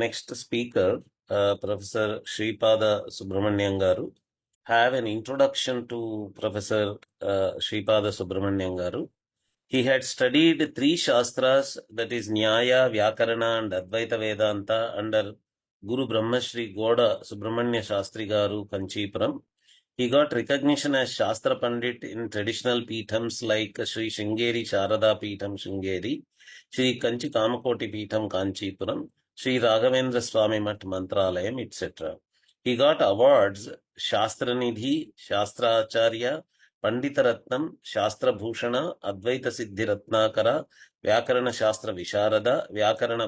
next speaker, Professor Sripada Subramanian Garu. Have an introduction to Professor Sripada Subramanian Garu. He had studied 3 Shastras, that is Nyaya, Vyakarana and Advaita Vedanta under Guru Brahmashri Goda Subramanya Shastri Garu, Kanchipuram. He got recognition as Shastra Pandit in traditional Peethams like Sri Shringeri Sharada Peetham Shringeri, Sri Kanchi Kamakoti Peetham Kanchipuram, Sri Raghavendra Swami Mat Mantralayam, etc. He got awards Shastra Nidhi, Shastra Acharya, Panditaratnam, Shastra Bhushana, Advaita Siddhi Ratnakara, Vyakarana Shastra Visharada, Vyakarana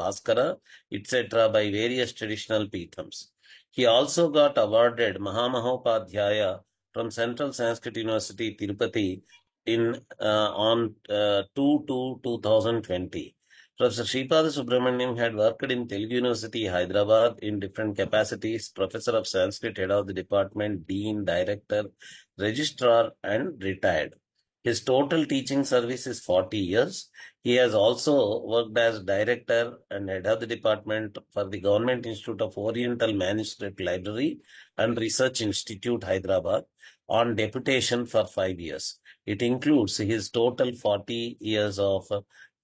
Bhaskara, etc. by various traditional Peethams. He also got awarded Mahamahopadhyaya from Central Sanskrit University, Tirupati on 2/2/2020. Professor Sripada Subramaniam had worked in Telugu University, Hyderabad in different capacities, Professor of Sanskrit, Head of the Department, Dean, Director, Registrar, and retired. His total teaching service is 40 years. He has also worked as Director and Head of the Department for the Government Institute of Oriental Manuscript Library and Research Institute, Hyderabad, on deputation for 5 years. It includes his total 40 years of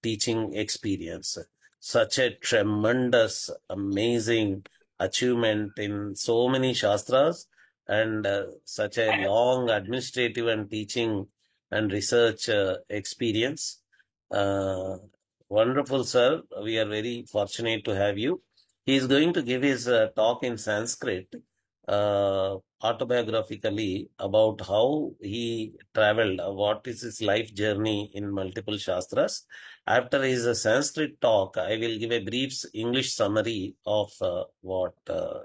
teaching experience. Such a tremendous, amazing achievement in so many Shastras and such a long administrative and teaching and research experience. Wonderful, sir. We are very fortunate to have you. He is going to give his talk in Sanskrit, autobiographically, about how he traveled, what is his life journey in multiple Shastras. After his Sanskrit talk, I will give a brief English summary of what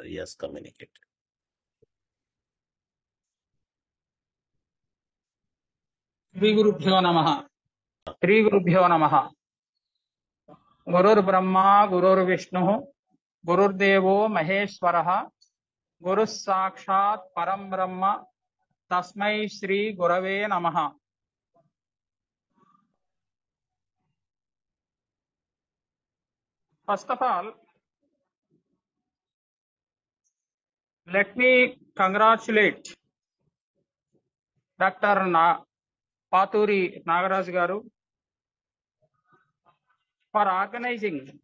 he has communicated. Shri Gurubhyo Namaha. Shri Gurubhyo Namaha. Gurur Brahma, Gurur Vishnu, Gurur Devo Maheshwaraha, Guru Sakshat Param Brahma, Tasmai Shri Gurave Namaha. First of all, let me congratulate Dr. Paturi Nagaraj Garu for organizing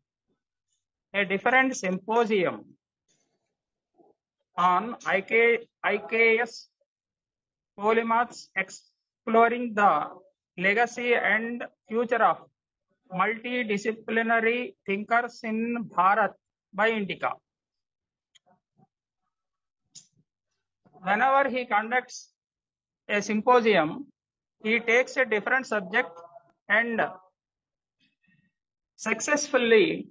a different symposium on IKS polymaths exploring the legacy and future of multidisciplinary thinkers in Bharat by Indica. Whenever he conducts a symposium, he takes a different subject and successfully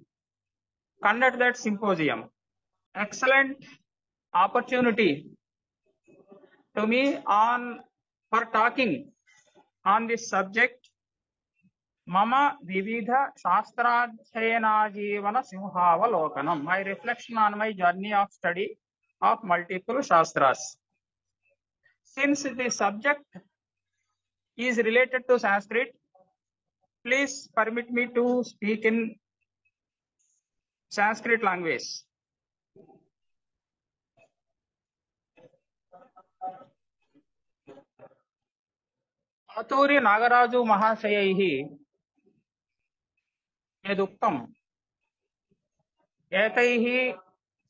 conduct that symposium. Excellent opportunity to me for talking on this subject. Mama Vividha Shastradhyayana Jivana Simhavalokanam. My reflection on my journey of study of multiple Shastras. Since the subject is related to Sanskrit, please permit me to speak in Sanskrit language. Paturi Nagaraju Mahashayaihi यदुक्तम् एकैः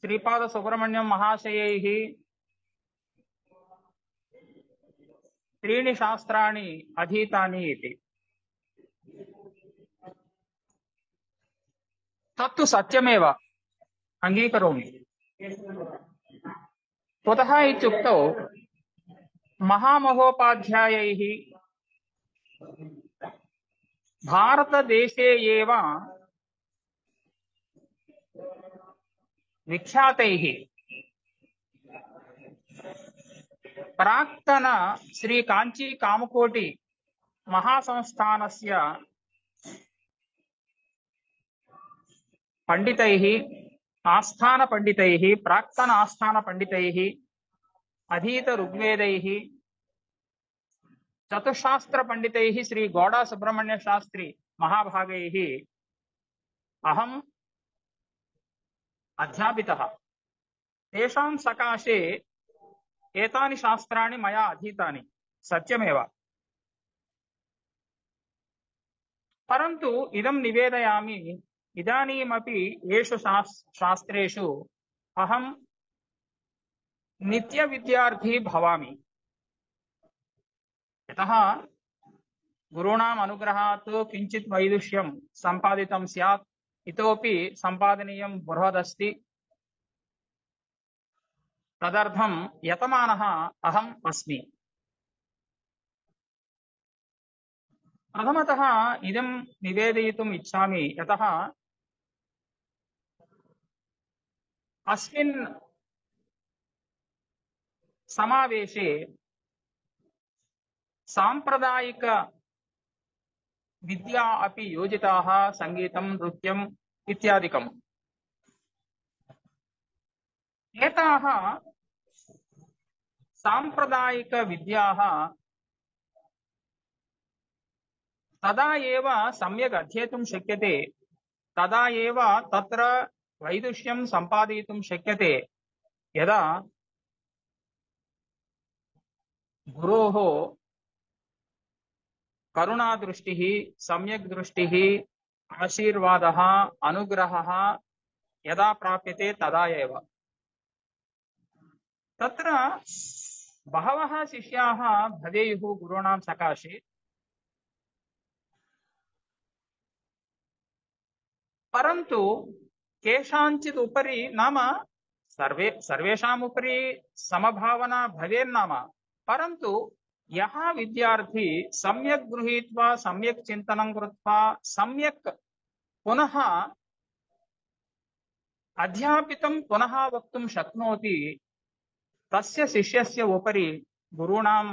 Shripad Subrahmanyam महाशयैः त्रीणि शास्त्राणि अधीतानि इति तत्तु सत्यमेव अंगीकरोमि। कुतः इत्युक्तौ महामहोपाध्यायैः भारतदेशे एव विख्यातैः प्राक्तन श्री कांची कामकोटि महासंस्थानस्य पंडितैः आस्थान पंडितैः प्राक्तन आस्थान पंडितैः अधीत ऋग्वेदैः चतुशास्त्र पंडितैः श्री गौड़ा सुब्रह्मण्य शास्त्री महाभागैः अहं अध्यापितः तेषां सकाशे एतानि शास्त्राणि मया अधीतानि सत्यमेव परन्तु इदं निवेदयामि इदानीमपि येषु शास्त्रेषु अहं नित्यविद्यार्थी भवामि यतः गुरूणाम् अनुग्रहात् किञ्चित् वैदुष्यं सम्पादितं स्यात् इतोपि सम्पादनीयं बृहदस्ति तदर्थं यतमानः अहम् अस्मि प्रथमतः इदं निवेदयितुम् इच्छामि यतः अस्मिन् समावेशे सांप्रदायिक विद्या अपि योजिताः संगीतं नृत्यम् इत्यादिकम् एताः सांप्रदायिक विद्याः तदा एव सम्यक् अध्येतुं शक्यते तदा एव तत्र वैदुष्यं सम्पादयितुं शक्यते यदा गुरोः करुणादृष्टिः सम्यक् दृष्टिः आशीर्वादः अनुग्रहः यदा प्राप्यते तदा एव तत्र बहवः शिष्याः भवेयुः गुरूणां सकाशे परन्तु केषाञ्चित् उपरि नाम सर्वेषाम् उपरि समभावना भवेन्नाम परन्तु यः विद्यार्थी सम्यक् गृहीत्वा सम्यक् चिन्तनं कृत्वा सम्यक् पुनः अध्यापितं पुनः वक्तुं शक्नोति तस्य शिष्यस्य उपरि गुरूणां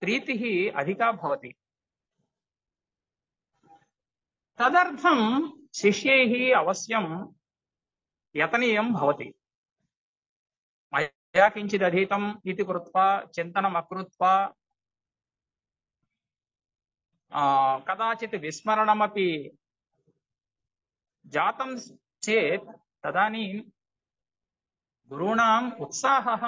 प्रीतिः अधिका भवति तदर्थं शिष्यैः अवश्यं यतनीयं भवति मया किञ्चित् अधीतम् इति कृत्वा चिन्तनम् अकृत्वा कदाचित् विस्मरणमपि जातं चेत् तदानीं गुरूणाम् उत्साहः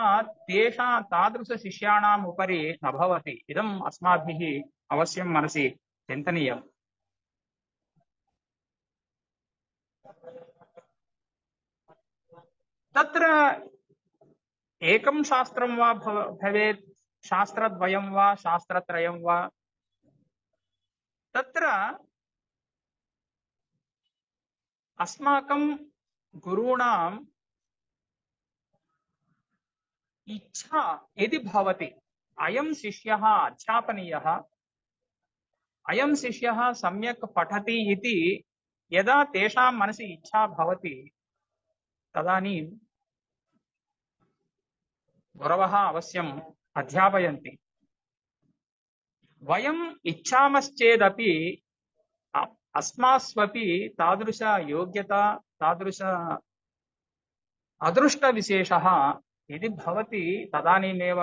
तादृशशिष्याणाम् उपरि न भवति इदम् अस्माभिः अवश्यं मनसि चिन्तनीयम् तत्र एकं शास्त्रं वा भवेत् शास्त्रद्वयं वा शास्त्रत्रयं वा तत्र अस्माकं गुरूणाम् इच्छा यदि भवति अयं शिष्यः अध्यापनीयः अयं शिष्यः सम्यक् पठति इति यदा तेषां मनसि इच्छा भवति तदानीं गुरवः अवश्यम् अध्यापयन्ति वयम् इच्छामश्चेदपि अस्मास्वपि तादृश योग्यता तादृश अदृष्टविशेषः यदि भवति तदानीमेव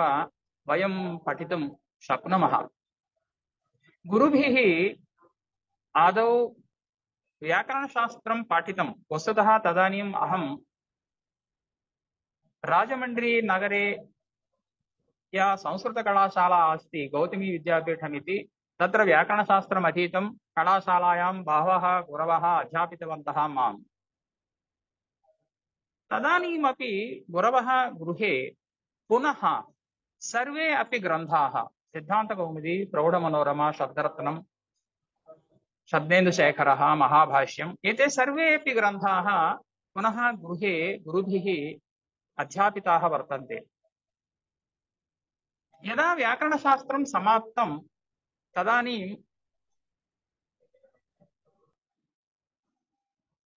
वयं पठितुं शक्नुमः गुरुभिः आदौ व्याकरणशास्त्रं पाठितं वस्तुतः तदानीम् अहं राजमण्ड्री नगरे या संस्कृतकलाशाला अस्ति गौतमी विद्यापीठमिति तत्र व्याकरणशास्त्रम् अधीतं कलाशालायां बहवः गुरवः अध्यापितवन्तः माम् तदानीमपि गुरवः गृहे पुनः सर्वे अपि ग्रन्थाः सिद्धान्तकौमुदी प्रौढमनोरमा शब्दरत्नं शब्देन्दुशेखरः महाभाष्यम् एते सर्वे अपि ग्रन्थाः पुनः गृहे गुरुभिः अध्यापिताः वर्तन्ते यदा व्याकरणशास्त्रं समाप्तं तदानीं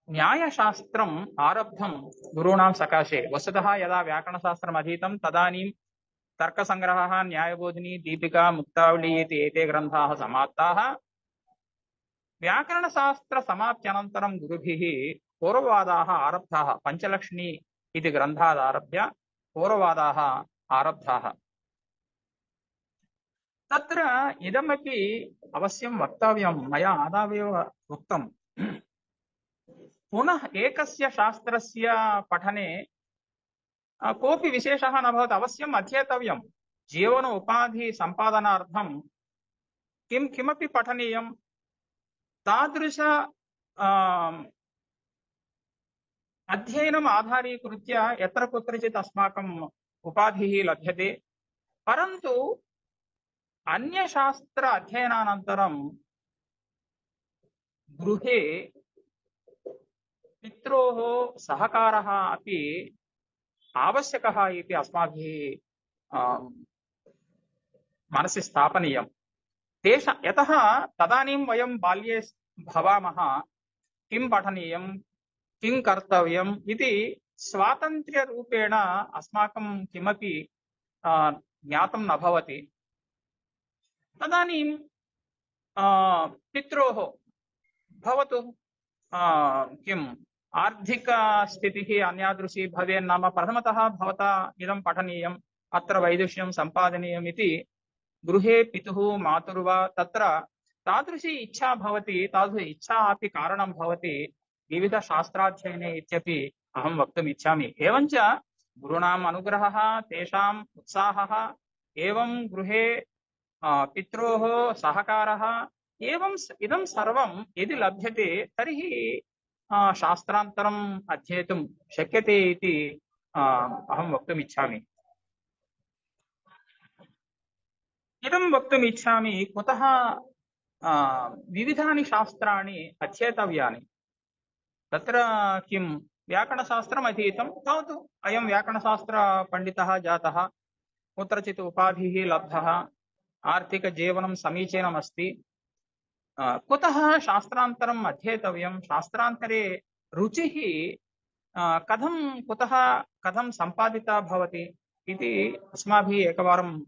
न्यायशास्त्रम् आरब्धं गुरूणां सकाशे वस्तुतः यदा व्याकरणशास्त्रम् अधीतं तदानीं तर्कसङ्ग्रहः न्यायबोधिनी दीपिका मुक्तावली इति एते ग्रन्थाः समाप्ताः व्याकरणशास्त्रसमाप्त्यनन्तरं गुरुभिः पूर्ववादाः आरब्धाः पञ्चलक्ष्मी इति ग्रन्थादारभ्य पूर्ववादाः आरब्धाः तत्र इदमपि अवश्यं वक्तव्यं मया आदावेव उक्तं पुनः एकस्य शास्त्रस्य पठने कोऽपि विशेषः न भवति, अवश्यम् अध्येतव्यं। जीवन उपाधि सम्पादनार्थं किमपि पठनीयं। तादृश अध्ययनम् आधारीकृत्य यत्र कुत्रचित् अस्माकम् उपाधिः लभ्यते। परन्तु अन्यशास्त्र अध्ययनानन्तरं गृहे पित्रोः सहकारः अपि आवश्यकः इति अस्माभिः मनसि स्थापनीयम्। यतः तदानीं वयं बाल्ये भवामः, किं पठनीयं, किं कर्तव्यम् इति स्वातन्त्र्यरूपेण अस्माकं किमपि ज्ञातं न भवति। तदानीं पित्रोः भवतु किम् आर्थिकस्थितिः अन्यादृशी भवेन्नाम प्रथमतः भवता इदं पठनीयम्, अत्र वैदुष्यं सम्पादनीयम् इति गृहे पितुः मातुर्वा तत्र तादृशी इच्छा भवति। तादृशी इच्छा अपि कारणं भवति विविधशास्त्राध्ययने इत्यपि अहं वक्तुम् इच्छामि। एवञ्च गुरूणाम् अनुग्रहः, तेषाम् उत्साहः, एवं गृहे पित्रोः सहकारः, एवं इदं सर्वं यदि लभ्यते तर्हि शास्त्रान्तरम् अध्येतुं शक्यते इति अहं वक्तुम् इच्छामि। इदं वक्तुम् इच्छामि, कुतः विविधानि शास्त्राणि अध्येतव्यानि। तत्र किं व्याकरणशास्त्रम् अधीतं, भवतु अयं व्याकरणशास्त्रपण्डितः जातः, कुत्रचित् उपाधिः लब्धः, आर्थिकजीवनं समीचीनमस्ति, कुतः शास्त्रान्तरम् अध्येतव्यं, शास्त्रान्तरे रुचिः कथं सम्पादिता भवति इति अस्माभिः एकवारम्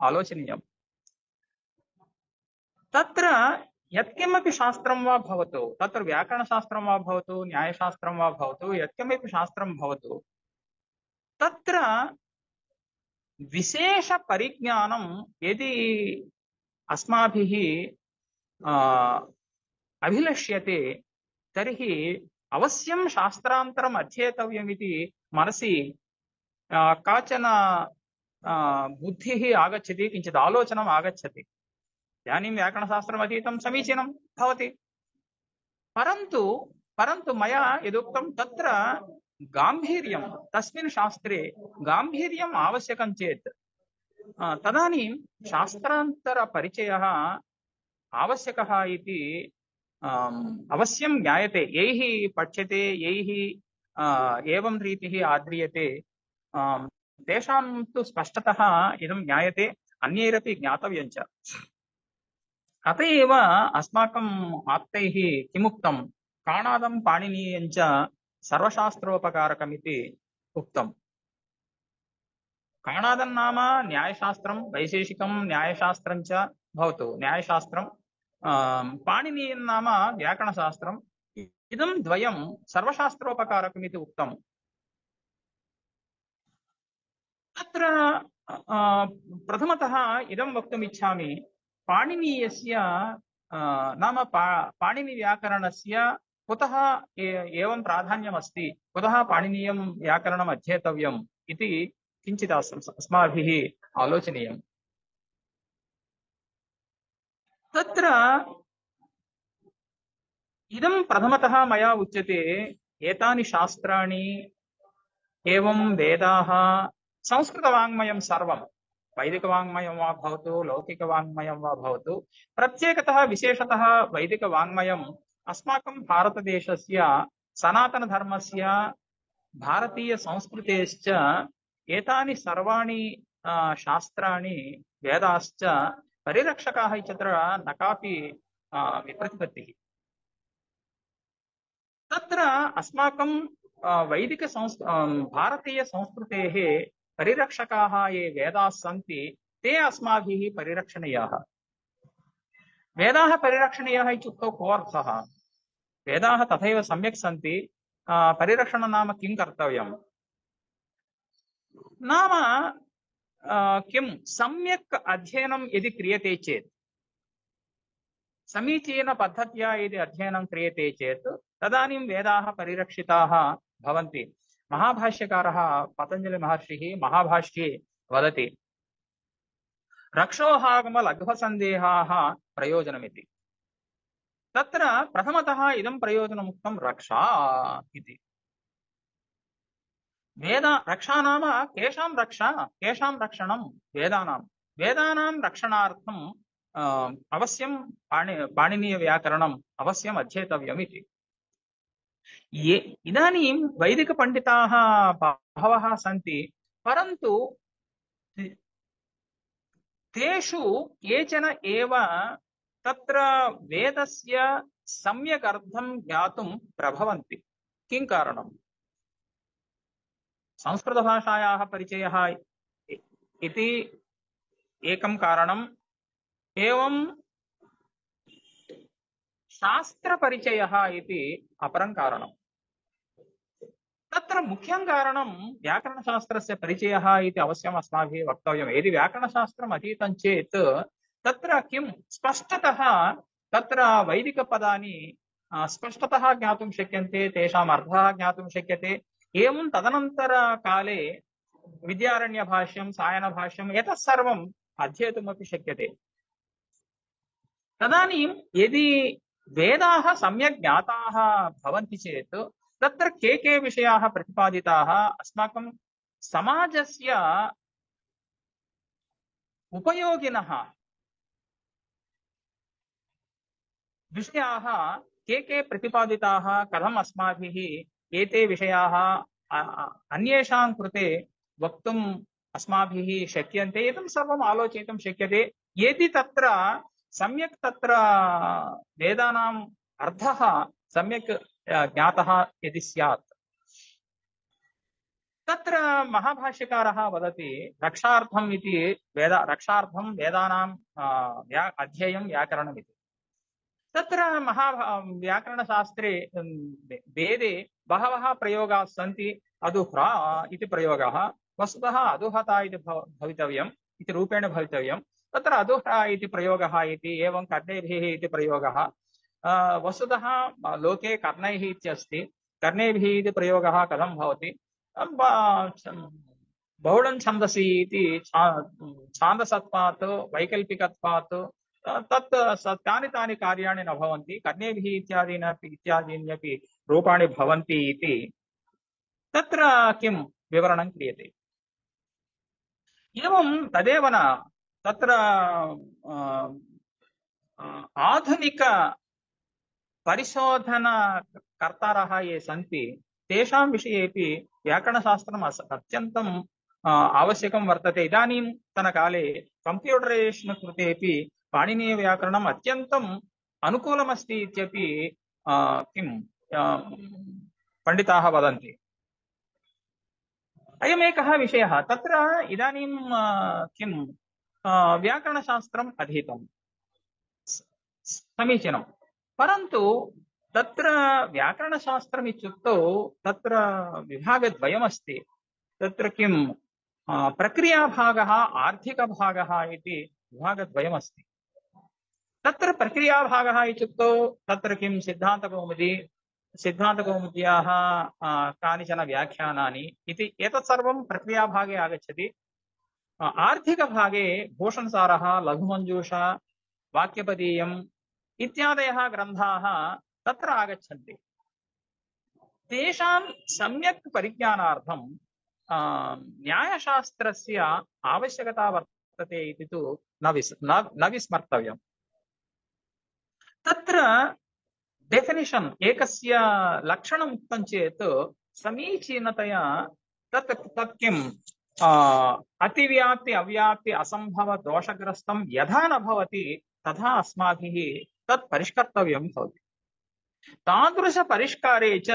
आलोचनीयम्। तत्र यत्किमपि शास्त्रं वा भवतु, तत्र व्याकरणशास्त्रं वा भवतु, न्यायशास्त्रं वा भवतु, यत्किमपि शास्त्रं भवतु, तत्र विशेषपरिज्ञानं यदि अस्माभिः अभिलष्यते तर्हि अवश्यं शास्त्रान्तरम् अध्येतव्यम् इति मनसि काचन बुद्धिः आगच्छति, किञ्चित् आलोचनम् आगच्छति। इदानीं व्याकरणशास्त्रम् अधीतं समीचीनं भवति, परन्तु मया यदुक्तं तत्र गाम्भीर्यं, तस्मिन् शास्त्रे गाम्भीर्यम् आवश्यकं चेत् तदानीं शास्त्रान्तरपरिचयः आवश्यकः इति अवश्यं ज्ञायते। यैः पठ्यते, यैः एवं रीतिः आद्रियते, तेषां तु स्पष्टतः इदं ज्ञायते, अन्यैरपि ज्ञातव्यञ्च। अत एव अस्माकम् आप्तैः किमुक्तं, काणादं पाणिनीयञ्च सर्वशास्त्रोपकारकमिति उक्तम्। काणादं नाम न्यायशास्त्रं, वैशेषिकं न्यायशास्त्रं च भवतु न्यायशास्त्रं, पाणिनीयं नाम व्याकरणशास्त्रम्, इदं द्वयं सर्वशास्त्रोपकारकमिति उक्तम्। तत्र प्रथमतः इदं वक्तुम् इच्छामि, पाणिनीयस्य नाम पाणिनिव्याकरणस्य कुतः एवं प्राधान्यमस्ति, कुतः पाणिनीयं व्याकरणम् अध्येतव्यम् इति किञ्चित् अस्माभिः आलोचनीयम्। तत्र इदं प्रथमतः मया उच्यते, एतानि शास्त्राणि एवं वेदाः, संस्कृतवाङ्मयं सर्वं, वैदिकवाङ्मयं वा भवतु, लौकिकवाङ्मयं वा भवतु, प्रत्येकतः विशेषतः वैदिकवाङ्मयम् अस्माकं भारतदेशस्य सनातनधर्मस्य, भारतीयसंस्कृतेश्च एतानि सर्वाणि शास्त्राणि, वेदाश्च परिरक्षकाः इत्यत्र न कापि विप्रतिपत्तिः। तत्र अस्माकं भारतीयसंस्कृतेः परिरक्षकाः ये वेदाः सन्ति, ते अस्माभिः परिरक्षणीयाः। वेदाः परिरक्षणीयाः इत्युक्तौ को अर्थः? वेदाः तथैव सम्यक् सन्ति, परिरक्षणं नाम किं कर्तव्यम्? नाम किं सम्यक् अध्ययनं यदि क्रियते चेत्, समीचीनपद्धत्या यदि अध्ययनं क्रियते चेत् तदानीं वेदाः परिरक्षिताः भवन्ति। महाभाष्यकारः पतञ्जलिमहर्षिः महाभाष्ये वदति रक्षोहागमलघ्वसन्देहाः प्रयोजनमिति। तत्र प्रथमतः इदं प्रयोजनमुक्तं रक्षा इति। वेद रक्षा नाम केषां रक्षा, केषां रक्षणं, वेदानां रक्षणार्थं अवश्यं पाणिनीयव्याकरणम् अवश्यम् अध्येतव्यम् इति। इदानीं वैदिकपण्डिताः बहवः सन्ति, परन्तु तेषु केचन एव तत्र वेदस्य सम्यक् अर्थं ज्ञातुं प्रभवन्ति। किं कारणम्? संस्कृतभाषायाः परिचयः इति एकं कारणम्, एवं शास्त्रपरिचयः इति अपरं कारणम्। तत्र मुख्यं कारणं व्याकरणशास्त्रस्य परिचयः इति अवश्यम् अस्माभिः वक्तव्यम्। यदि व्याकरणशास्त्रम् अधीतं चेत् तत्र किं स्पष्टतः तत्र वैदिकपदानि स्पष्टतः ज्ञातुं शक्यन्ते, तेषाम् अर्थः ज्ञातुं शक्यते। एवं तदनन्तरकाले विद्यारण्यभाष्यं, सायनभाष्यं एतत् सर्वम् अध्येतुमपि शक्यते। तदानीं यदि वेदाः सम्यक् ज्ञाताः भवन्ति चेत् तत्र के विषयाः प्रतिपादिताः, अस्माकं समाजस्य उपयोगिनः विषयाः के प्रतिपादिताः, कथम् अस्माभिः एते विषयाः अन्येषां कृते वक्तुम् अस्माभिः शक्यन्ते, एतं सर्वम् आलोचयितुं शक्यते। यदि तत्र सम्यक् तत्र वेदानाम् अर्थः सम्यक् ज्ञातः यदि स्यात्, तत्र महाभाष्यकारः वदति रक्षार्थम् इति रक्षार्थं वेदानाम् अध्येयं व्याकरणम् इति। तत्र व्याकरणशास्त्रे वेदे बहवः प्रयोगाः सन्ति। अदुह्रा इति प्रयोगः वस्तुतः अदुहता इति भवितव्यम् इति रूपेण भवितव्यम्। तत्र अदुह्रा इति प्रयोगः इति, एवं कर्णेभिः इति प्रयोगः। वस्तुतः लोके कर्णैः इत्यस्ति, कर्णेभिः इति प्रयोगः कथं भवति? बहुळं छन्दसि इति छान्दसत्वात् वैकल्पिकत्वात् तत् तानि तानि कार्याणि न भवन्ति, कर्णेभिः इत्यादीन्यपि रूपाणि भवन्ति इति तत्र किं विवरणं क्रियते। एवं तदेव न, तत्र आधुनिक परिशोधनकर्तारः ये सन्ति तेषां विषयेपि व्याकरणशास्त्रम् अत्यन्तम् आवश्यकं वर्तते। इदानीन्तनकाले कम्प्यूटरैजेशन् कृतेपि पाणिनीयव्याकरणम् अत्यन्तम् अनुकूलमस्ति इत्यपि किं पण्डिताः वदन्ति। अयमेकः विषयः। तत्र इदानीं किं व्याकरणशास्त्रम् अधीतं समीचीनं, परन्तु तत्र व्याकरणशास्त्रम् इत्युक्तौ तत्र विभागद्वयमस्ति। तत्र किं प्रक्रियाभागः, आर्थिकभागः इति विभागद्वयमस्ति। तत्र प्रक्रियाभागः इत्युक्तौ तत्र किं सिद्धान्तकौमुद्याः कानिचन व्याख्यानानि इति एतत् सर्वं प्रक्रियाभागे आगच्छति। आर्थिकभागे भूषणसारः, लघुमञ्जूषा, वाक्यपदीयम् इत्यादयः ग्रन्थाः तत्र आगच्छन्ति। तेषां सम्यक् परिज्ञानार्थं न्यायशास्त्रस्य आवश्यकता वर्तते इति तु न विस्मर्तव्यम्। तत्र डेफिनिशन्, एकस्य लक्षणम् उक्तं चेत् समीचीनतया तत् किम् अतिव्याप्ति अव्याप्ति असम्भव दोषग्रस्तं यथा न भवति तथा अस्माभिः तत् परिष्कर्तव्यं भवति। तादृशपरिष्कारे च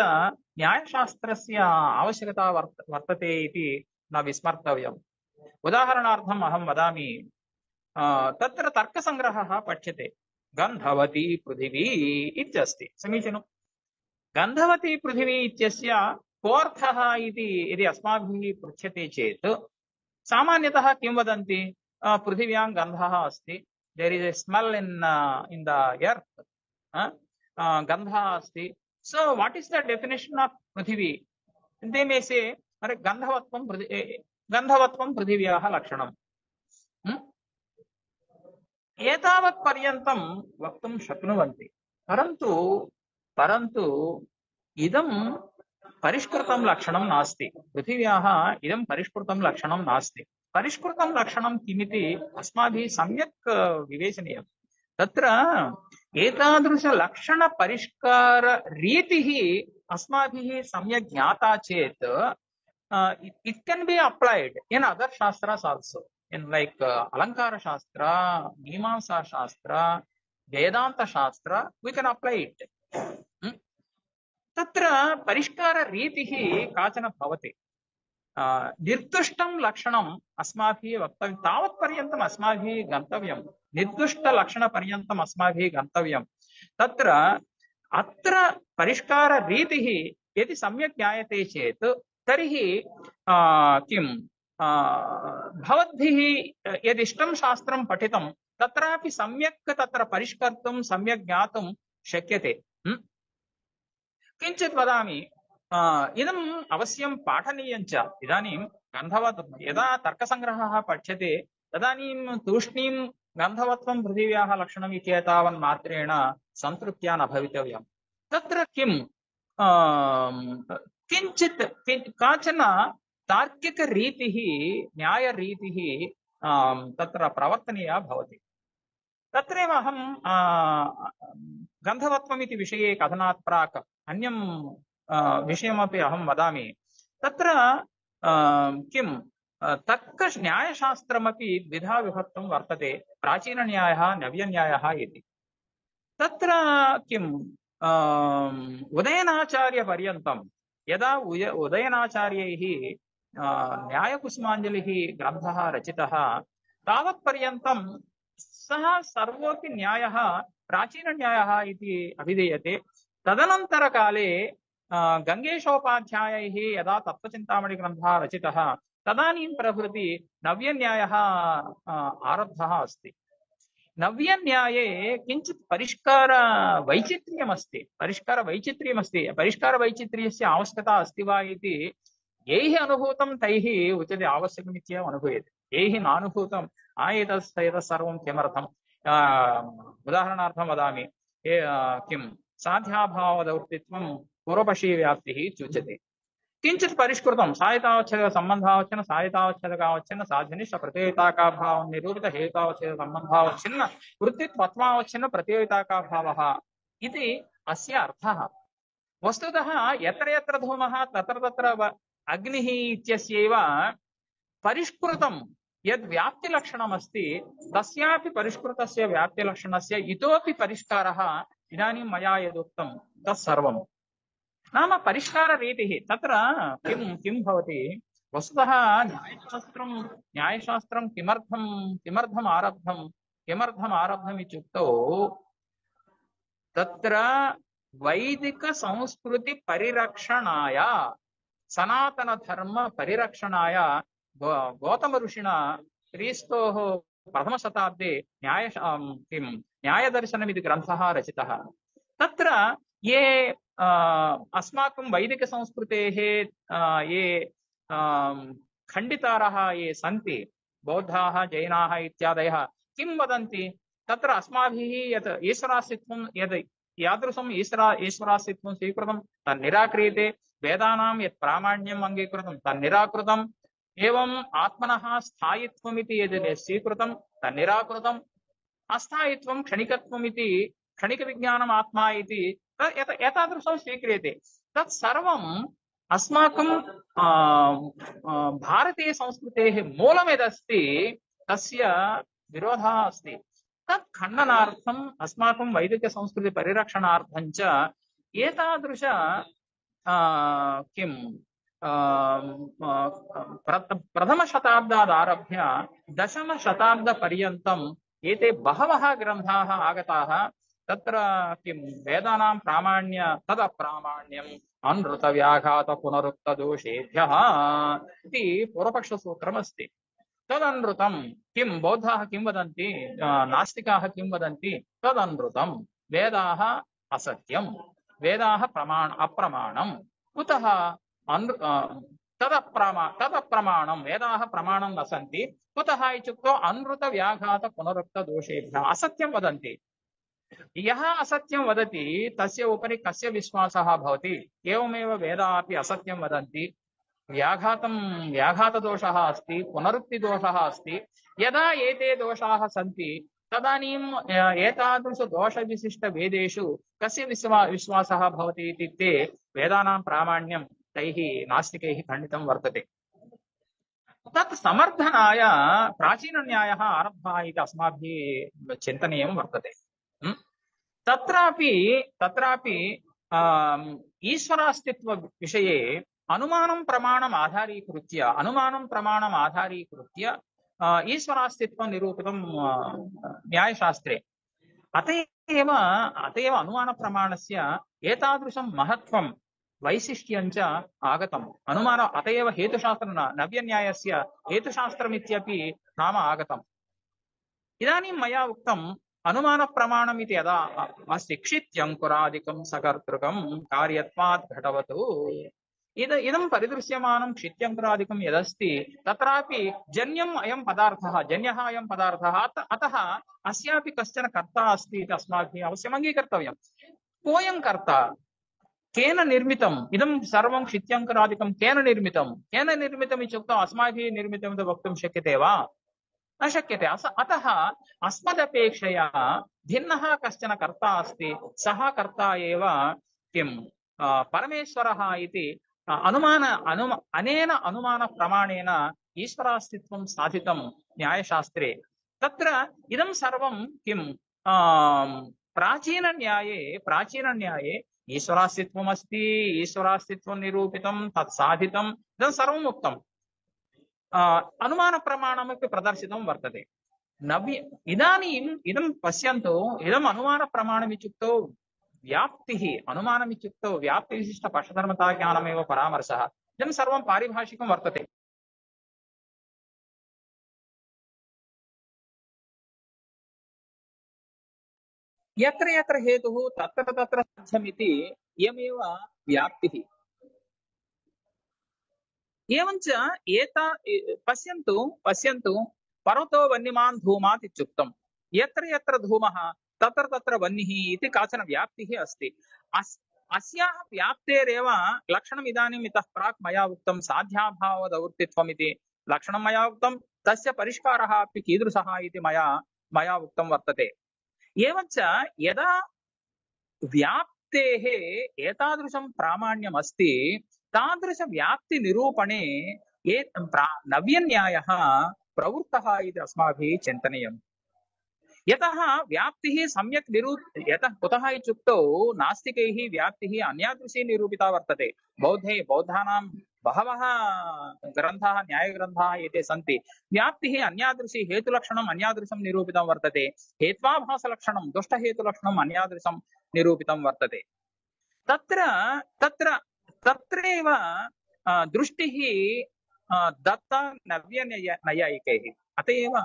न्यायशास्त्रस्य आवश्यकता वर्तते इति न विस्मर्तव्यम्। उदाहरणार्थम् अहं वदामि, तत्र तर्कसङ्ग्रहः पठ्यते। गन्धवती पृथिवी इत्यस्ति, समीचीनं। गन्धवती पृथिवी इत्यस्य कोऽर्थः इति यदि अस्माभिः पृच्छ्यते चेत् सामान्यतः किं वदन्ति? पृथिव्यां गन्धः अस्ति, there is a smell in the earth, गन्धः अस्ति, So what is the definition of Prithvi? They may say, Gandhavatvam Prithivyaha Lakshanam. एतावत् पर्यन्तं वक्तुं शक्नुवन्ति, परन्तु इदं परिष्कृतं लक्षणं नास्ति। पृथिव्याः इदं परिष्कृतं लक्षणं नास्ति। परिष्कृतं लक्षणं किमिति अस्माभिः सम्यक् विवेचनीयम्। तत्र एतादृशलक्षणपरिष्काररीतिः अस्माभिः सम्यक् ज्ञाता चेत् it can be applied in other shastras also, in like Alankara Shastra, Mimamsa Shastra, Vedanta Shastra, we can apply it. तत्र परिष्काररीतिः काचन भवति। निर्दुष्टं लक्षणम् अस्माभिः वक्तव्यं, तावत्पर्यन्तम् अस्माभिः गन्तव्यं, निर्दुष्टलक्षणपर्यन्तम् अस्माभिः गन्तव्यं। तत्र अत्र परिष्काररीतिः यदि सम्यक् ज्ञायते चेत् तर्हि किं भवद्भिः यदिष्टं शास्त्रं पठितं तत्रापि सम्यक् तत्र परिष्कर्तुं सम्यक् ज्ञातुं शक्यते। किञ्चित् वदामि, इदम् अवश्यं पाठनीयं च। इदानीं गन्धवत्वं यदा तर्कसङ्ग्रहः पठ्यते तदानीं तूष्णीं गन्धवत्वं पृथिव्याः लक्षणम् इत्येतावन् मात्रेण सन्तृप्त्या न भवितव्यम्। तत्र किं किञ्चित् काचन तार्किकरीतिः, न्यायरीतिः तत्र प्रवर्तनीया भवति। तत्रैव अहं गन्धवत्वमिति विषये कथनात् प्राक् अन्यं विषयमपि अहं वदामि। तत्र किं तर्कन्यायशास्त्रमपि द्विधा विभक्तं वर्तते, प्राचीनन्यायः, नव्यन्यायः इति। तत्र किं उदयनाचार्यपर्यन्तं यदा उदयनाचार्यैः न्यायकुसुमाञ्जलिः ग्रन्थः रचितः तावत्पर्यन्तं सः सर्वोऽपि न्यायः प्राचीनन्यायः इति अभिधीयते। तदनन्तरकाले गङ्गेशोपाध्यायैः यदा तत्त्वचिन्तामणिग्रन्थः रचितः तदानीं प्रभृति नव्यन्यायः आरब्धः अस्ति। नव्यन्याये किञ्चित् परिष्कारवैचित्र्यमस्ति। परिष्कारवैचित्र्यस्य आवश्यकता अस्ति वा इति यैः अनुभूतं तैः उच्यते आवश्यकमित्येव अनुभूयते। यैः नानुभूतं एतत् सर्वं किमर्थम्? उदाहरणार्थं वदामि, किं साध्याभावदौर्तित्वं पूर्वपक्षीयव्याप्तिः इत्युच्यते। किञ्चित् परिष्कृतं सायतावच्छेदक सम्बन्धावच्छिन्न सायतावच्छेदकावच्छिन्न साध्यनिष्ठ प्रत्ययोगिताकाभावं निरूपित हेतावच्छेदक सम्बन्धावच्छिन्न वृत्तित्वत्वावच्छिन्न प्रत्ययोगिताकाभावः इति अस्य अर्थः। वस्तुतः यत्र यत्र धूमः तत्र तत्र अग्निः इत्यस्यैव परिष्कृतं यद् व्याप्तिलक्षणमस्ति तस्यापि परिष्कृतस्य व्याप्तिलक्षणस्य इतोपि परिष्कारः इदानीं मया यदुक्तं तत्सर्वं नाम परिष्काररीतिः। तत्र किं भवति, वस्तुतः न्यायशास्त्रं किमर्थम् आरब्धम् इत्युक्तौ तत्र वैदिकसंस्कृतिपरिरक्षणाय, सनातनधर्मपरिरक्षणाय गौतम ऋषिणा क्रीस्तोः प्रथमशताब्दे न्यायदर्शनमिति ग्रन्थः रचितः। तत्र ये अस्माकं वैदिकसंस्कृतेः ये खण्डितारः ये सन्ति, बौद्धाः, जैनाः इत्यादयः किं वदन्ति, तत्र अस्माभिः यत् ईश्वरास्तित्वं यद् यादृशम् ईश्वरास्तित्वं स्वीकृतं तन्निराक्रियते, वेदानां यत् प्रामाण्यम् अङ्गीकृतं तन्निराकृतम्, एवम् आत्मनः स्थायित्वमिति यद् स्वीकृतं तन्निराकृतम्, अस्थायित्वं क्षणिकत्वमिति क्षणिकविज्ञानम् आत्मा इति एतादृशं स्वीक्रियते। तत्सर्वम् अस्माकं भारतीयसंस्कृतेः मूलं यदस्ति तस्य विरोधः अस्ति। तत् खण्डनार्थम् अस्माकं वैदिकसंस्कृतिपरिरक्षणार्थं च एतादृश किं प्रथमशताब्दादारभ्य दशमशताब्दपर्यन्तम् एते बहवः ग्रन्थाः आगताः। तत्र किं वेदानां प्रामाण्य तदप्रामाण्यम् अनृतव्याघात पुनरुक्तदोषेभ्यः इति पूर्वपक्षसूत्रमस्ति। तदनृतं किं बौद्धाः किं वदन्ति, नास्तिकाः किं वदन्ति, तदनृतं वेदाः असत्यं, वेदाः अप्रमाणं कुतः तदप्रमाणं वेदाः प्रमाणं न सन्ति कुतः इत्युक्तौ अनृतव्याघातपुनरुक्तदोषेभ्यः असत्यं वदन्ति। यः असत्यं वदति तस्य उपरि कस्य विश्वासः भवति? एवमेव वेदाः अपि असत्यं वदन्ति। व्याघातदोषः अस्ति, पुनरुक्तिदोषः अस्ति। यदा एते दोषाः सन्ति तदानीम् एतादृशदोषविशिष्टवेदेषु कस्य विश्वासः भवति इत्युक्ते वेदानां प्रामाण्यं तैः नास्तिकैः खण्डितं वर्तते। तत् समर्थनाय प्राचीनन्यायः आरब्धः इति अस्माभिः चिन्तनीयं वर्तते। तत्रापि ईश्वरास्तित्वविषये अनुमानं प्रमाणम् आधारीकृत्य ईश्वरास्तित्वं निरूपितं न्यायशास्त्रे। अत एव अनुमानप्रमाणस्य एतादृशं महत्त्वं वैशिष्ट्यं च आगतम्। अत एव हेतुशास्त्रं नव्यन्यायस्य हेतुशास्त्रमित्यपि नाम आगतम्। इदानीं मया उक्तम् अनुमानप्रमाणम् इति यदा अस्ति क्षित्यङ्कुरादिकं सकर्तृकं कार्यत्वात् घटवतु इदं परिदृश्यमानं क्षित्यङ्कुरादिकं यदस्ति तत्रापि जन्यः अयं पदार्थः अतः अस्यापि कश्चन कर्ता अस्ति इति अस्माभिः अवश्यम् अङ्गीकर्तव्यम्। कोऽयं कर्ता? केन निर्मितम्? इदं सर्वं क्षित्यङ्कुरादिकं केन निर्मितम् इत्युक्तौ अस्माभिः निर्मितम् इति वक्तुं शक्यते वा? न शक्यते। अतः अस्मदपेक्षया भिन्नः कश्चन कर्ता अस्ति। सः कर्ता एव किं परमेश्वरः इति अनेन अनुमानप्रमाणेन ईश्वरास्तित्वं साधितं न्यायशास्त्रे। तत्र इदं सर्वं किं प्राचीनन्याये ईश्वरास्तित्वमस्ति, ईश्वरास्तित्वं निरूपितं, तत् साधितं, इदं सर्वम् उक्तम्। अनुमानप्रमाणमपि प्रदर्शितं वर्तते। इदानीम् इदं पश्यन्तु, इदम् अनुमानप्रमाणमित्युक्तौ अनुमानमित्युक्तौ व्याप्तिविशिष्टपक्षधर्मताज्ञानमेव परामर्शः। इदं सर्वं पारिभाषिकं वर्तते। यत्र यत्र हेतुः तत्र तत्र साध्यमिति इयमेव व्याप्तिः। एवञ्च पश्यन्तु पर्वतो वह्निमान् धूमात् इत्युक्तम्। यत्र यत्र धूमः तत्र तत्र वह्निः इति काचन व्याप्तिः अस्ति। अस्याः व्याप्तेरेव लक्षणम् इदानीम् इतः प्राक् मया उक्तं साध्याभावदौर्तित्वम् इति लक्षणं मया उक्तं। तस्य परिष्कारः अपि कीदृशः इति मया उक्तं वर्तते। एवञ्च यदा व्याप्तेः एतादृशं प्रामाण्यम् अस्ति तादृशव्याप्तिनिरूपणे नव्यन्यायः प्रवृत्तः इति अस्माभिः चिन्तनीयम्। यतः व्याप्तिः सम्यक् कुतः इत्युक्तौ नास्तिकैः व्याप्तिः अन्यादृशी निरूपिता वर्तते। बौद्धानां बहवः ग्रन्थाः न्यायग्रन्थाः एते सन्ति। व्याप्तिः अन्यादृशी हेतुलक्षणम् अन्यादृशं निरूपितं वर्तते। हेत्वाभासलक्षणं दुष्टहेतुलक्षणम् अन्यादृशं निरूपितं वर्तते। तत्रैव दृष्टिः दत्ता नव्यनैयायिकैः। अत एव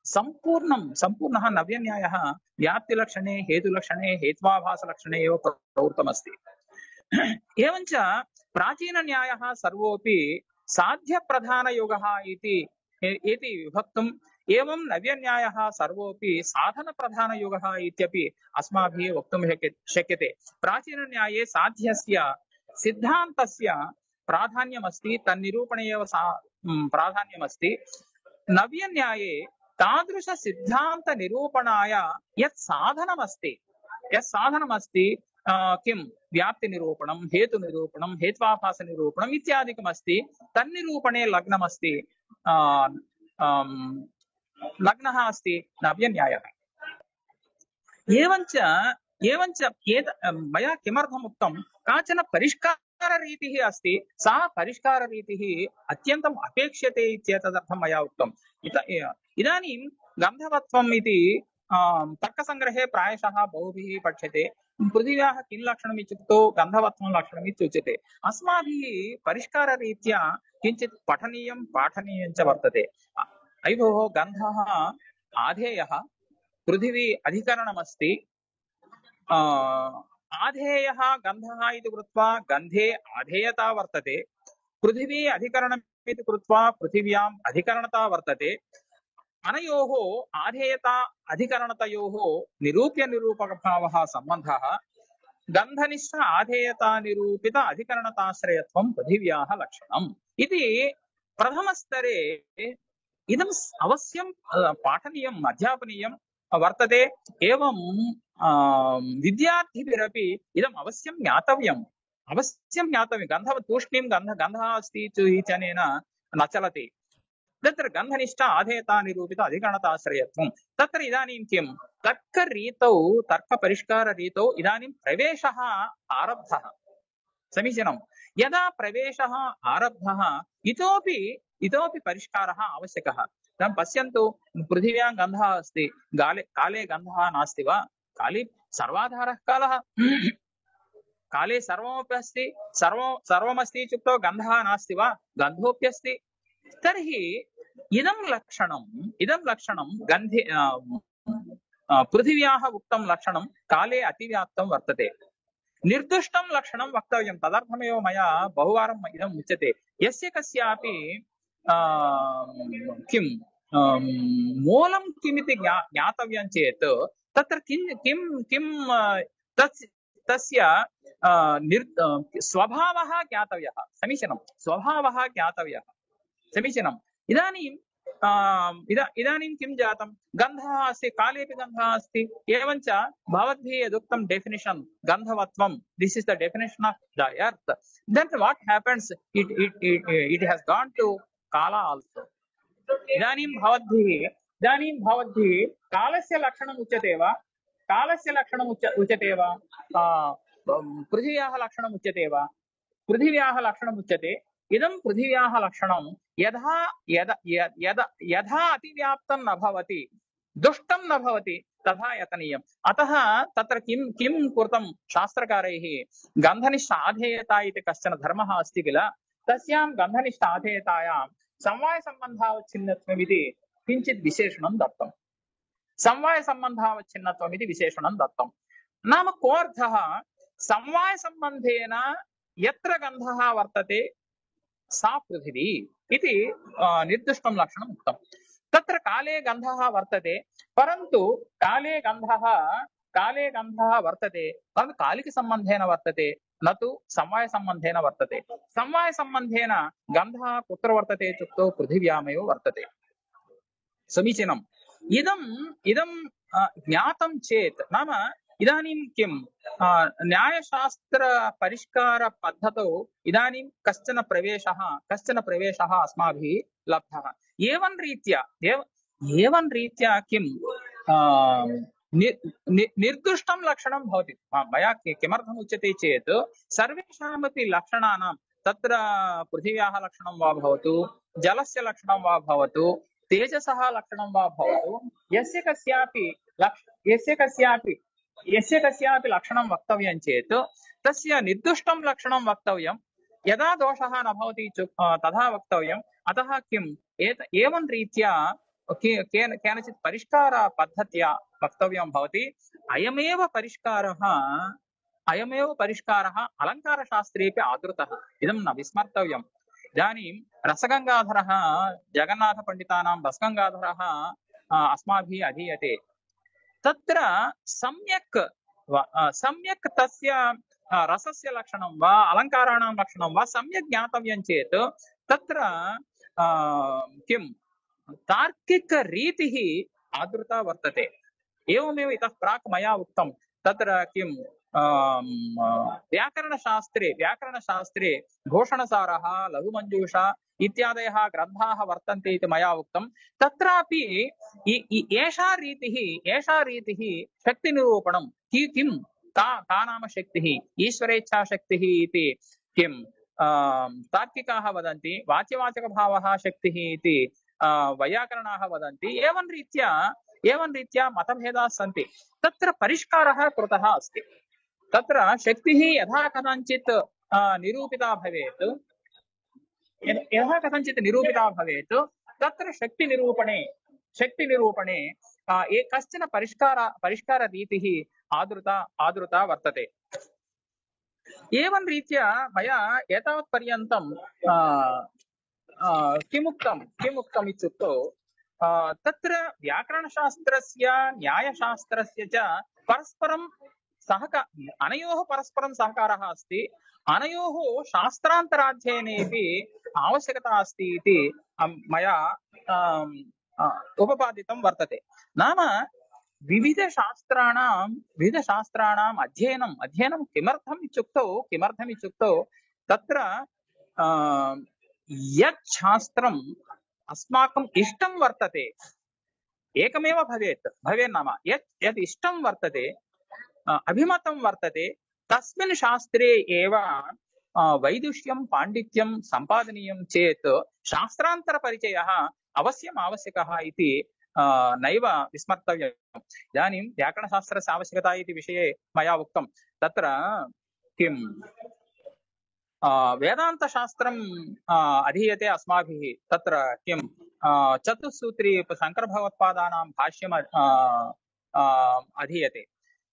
सम्पूर्णः नव्यन्यायः व्याप्तिलक्षणे हेतुलक्षणे हेत्वाभासलक्षणे एव प्रवृत्तमस्ति। एवञ्च प्राचीनन्यायः सर्वोऽपि साध्यप्रधानयोगः इति विभक्तुम्, एवं नव्यन्यायः सर्वोऽपि साधनप्रधानयोगः इत्यपि अस्माभिः वक्तुं शक्यते। प्राचीनन्याये साध्यस्य सिद्धान्तस्य प्राधान्यमस्ति, तन्निरूपणे एव प्राधान्यमस्ति। नव्यन्याये तादृशसिद्धान्तनिरूपणाय यत् साधनमस्ति किं व्याप्तिनिरूपणं, हेतुनिरूपणं, हेत्वाभासनिरूपणम् इत्यादिकमस्ति। तन्निरूपणे लग्नः अस्ति नव्यन्यायः। एवञ्च मया किमर्थम् उक्तं, काचन परिष्काररीतिः अस्ति। सा परिष्काररीतिः अत्यन्तम् अपेक्ष्यते इत्येतदर्थं मया उक्तम्। इदानीं गन्धवत्वम् इति तर्कसङ्ग्रहे प्रायशः बहुभिः पठ्यते। पृथिव्याः किं लक्षणम् इत्युक्तौ गन्धवत्वं लक्षणम् इत्युच्यते। अस्माभिः परिष्काररीत्या किञ्चित् पठनीयं पाठनीयं च वर्तते। अयि भोः, गन्धः आधेयः, पृथिवी अधिकरणमस्ति, आधेयः गन्धः इति कृत्वा गन्धे आधेयता वर्तते, पृथिवी अधिकरणम् इति कृत्वा पृथिव्याम् अधिकरणता वर्तते। अनयोः आधेयता अधिकरणतयोः निरूप्य निरूपकभावः सम्बन्धः गन्धनिष्ठ आधेयता निरूपित अधिकरणताश्रयत्वं पृथिव्याः लक्षणम् इति प्रथमस्तरे इदम् अवश्यं पाठनीयम् अध्यापनीयं वर्तते। एवं विद्यार्थिभिरपि इदम् अवश्यं ज्ञातव्यम्, अवश्यं ज्ञातव्यं। गन्धः तूष्णीं गन्धः अस्ति इत्यनेन न चलति। तत्र गन्धनिष्ठ आधेयता निरूपित अधिकरणताश्रयत्वं तत्र इदानीं किं तर्करीतौ तर्कपरिष्काररीतौ इदानीं प्रवेशः आरब्धः। समीचीनं। यदा प्रवेशः आरब्धः इतोपि परिष्कारः आवश्यकः। इदानीं पश्यन्तु, पृथिव्यां गन्धः अस्ति, काले गन्धः नास्ति वा? काले सर्वाधारः कालः, काले सर्वमपि अस्ति, सर्वमस्ति इत्युक्तौ गन्धः नास्ति वा? गन्धोऽप्यस्ति। तर्हि इदं लक्षणं गन्धे पृथिव्याः उक्तं लक्षणं काले अतिव्याप्तं वर्तते। निर्दुष्टं लक्षणं वक्तव्यं। तदर्थमेव मया बहुवारम् इदम् उच्यते। यस्य कस्यापि किं मूलं किमिति ज्ञातव्यं चेत् तत्र किं तस्य स्वभावः ज्ञातव्यः। समीचीनं, स्वभावः ज्ञातव्यः। समीचीनम्। इदानीं किं जातं? गन्धः अस्ति, कालेपि गन्धः अस्ति। एवञ्च भवद्भिः यदुक्तं डेफिनिशन् गन्धवत्वं, this is the definition of the earth, then what happens? It has gone to काला आल्सो। इदानीं भवद्भिः कालस्य लक्षणम् उच्यते वा? कालस्य लक्षणम् उच्यते वा? पृथिव्याः लक्षणम् उच्यते वा? पृथिव्याः लक्षणम् उच्यते। इदं पृथिव्याः लक्षणं यथा अतिव्याप्तं न भवति, दुष्टं न भवति, तथा यतनीयम्। अतः तत्र किं कृतं शास्त्रकारैः? गन्धनिष्ठ आधेयता इति कश्चन धर्मः अस्ति किल, तस्यां गन्धनिष्ठ आधेयतायां समवायसम्बन्धावच्छिन्नत्वमिति किञ्चित् विशेषणं दत्तम्। समवायसम्बन्धावच्छिन्नत्वमिति विशेषणं दत्तं नाम कोऽर्थः? समवायसम्बन्धेन यत्र गन्धः वर्तते सा पृथिवी इति निर्दिष्टं लक्षणम् उक्तं। तत्र काले गन्धः वर्तते, परन्तु काले गन्धः वर्तते, परन्तु कालिकसम्बन्धेन वर्तते, न तु समवायसम्बन्धेन वर्तते। समवायसम्बन्धेन गन्धः कुत्र वर्तते इत्युक्तौ पृथिव्यामेव वर्तते। समीचीनम्। इदं ज्ञातं चेत्, नाम इदानीं किं न्यायशास्त्रपरिष्कारपद्धतौ इदानीं कश्चन प्रवेशः अस्माभिः लब्धः। एवं रीत्या किं निर्दुष्टं लक्षणं भवति। मया किमर्थम् उच्यते चेत् सर्वेषामपि लक्षणानां, तत्र पृथिव्याः लक्षणं वा भवतु, जलस्य लक्षणं वा भवतु, तेजसः लक्षणं वा भवतु, यस्य कस्यापि लक्षणं वक्तव्यं चेत् तस्य निर्दुष्टं लक्षणं वक्तव्यं। यदा दोषः न भवति तथा वक्तव्यम्। अतः किम् एवं रीत्या केनचित् परिष्कारपद्धत्या वक्तव्यं भवति। अयमेव परिष्कारः अलङ्कारशास्त्रेपि आदृतः। इदं न विस्मर्तव्यम्। इदानीं रसगङ्गाधरः, जगन्नाथपण्डितानां रसगङ्गाधरः अस्माभिः अधीयते। तत्र सम्यक् तस्य रसस्य लक्षणं वा अलङ्काराणां लक्षणं वा सम्यक् ज्ञातव्यं चेत् तत्र किं तार्किकरीतिः आदृता वर्तते। एवमेव इतः प्राक् मया उक्तं, तत्र किं व्याकरणशास्त्रे घोषणसारः, लघुमञ्जूषा इत्यादयः ग्रन्थाः वर्तन्ते इति मया उक्तं। तत्रापि एषा रीतिः शक्तिनिरूपणं किं का नाम शक्तिः? ईश्वरेच्छाशक्तिः इति किं तार्किकाः वदन्ति, वाच्यवाचकभावः शक्तिः इति वैयाकरणाः वदन्ति। एवं रीत्या मतभेदाः सन्ति। तत्र परिष्कारः कृतः अस्ति। तत्र शक्तिः यथा कथञ्चित् निरूपिता भवेत्, तत्र शक्तिनिरूपणे कश्चन परिष्काररीतिः आदृता वर्तते। एवं रीत्या मया एतावत्पर्यन्तं किमुक्तम् इत्युक्तौ तत्र व्याकरणशास्त्रस्य न्यायशास्त्रस्य च परस्परं अनयोः परस्परं सहकारः अस्ति। अनयोः शास्त्रान्तराध्ययनेपि आवश्यकता अस्ति इति मया उपपादितं वर्तते। नाम विविधशास्त्राणाम् अध्ययनं किमर्थम् इत्युक्तौ तत्र यत् शास्त्रम् अस्माकम् इष्टं वर्तते एकमेव भवेन्नाम यत् इष्टं वर्तते अभिमतं वर्तते तस्मिन् शास्त्रे एव वैदुष्यं पाण्डित्यं सम्पादनीयं चेत् शास्त्रान्तरपरिचयः अवश्यम् आवश्यकः इति नैव विस्मर्तव्यम्। इदानीं व्याकरणशास्त्रस्य आवश्यकता इति विषये मया उक्तं। तत्र किं वेदान्तशास्त्रम् अधीयते अस्माभिः। तत्र किं चतुस्सूत्री शङ्करभगवत्पादानां भाष्यम् अधीयते।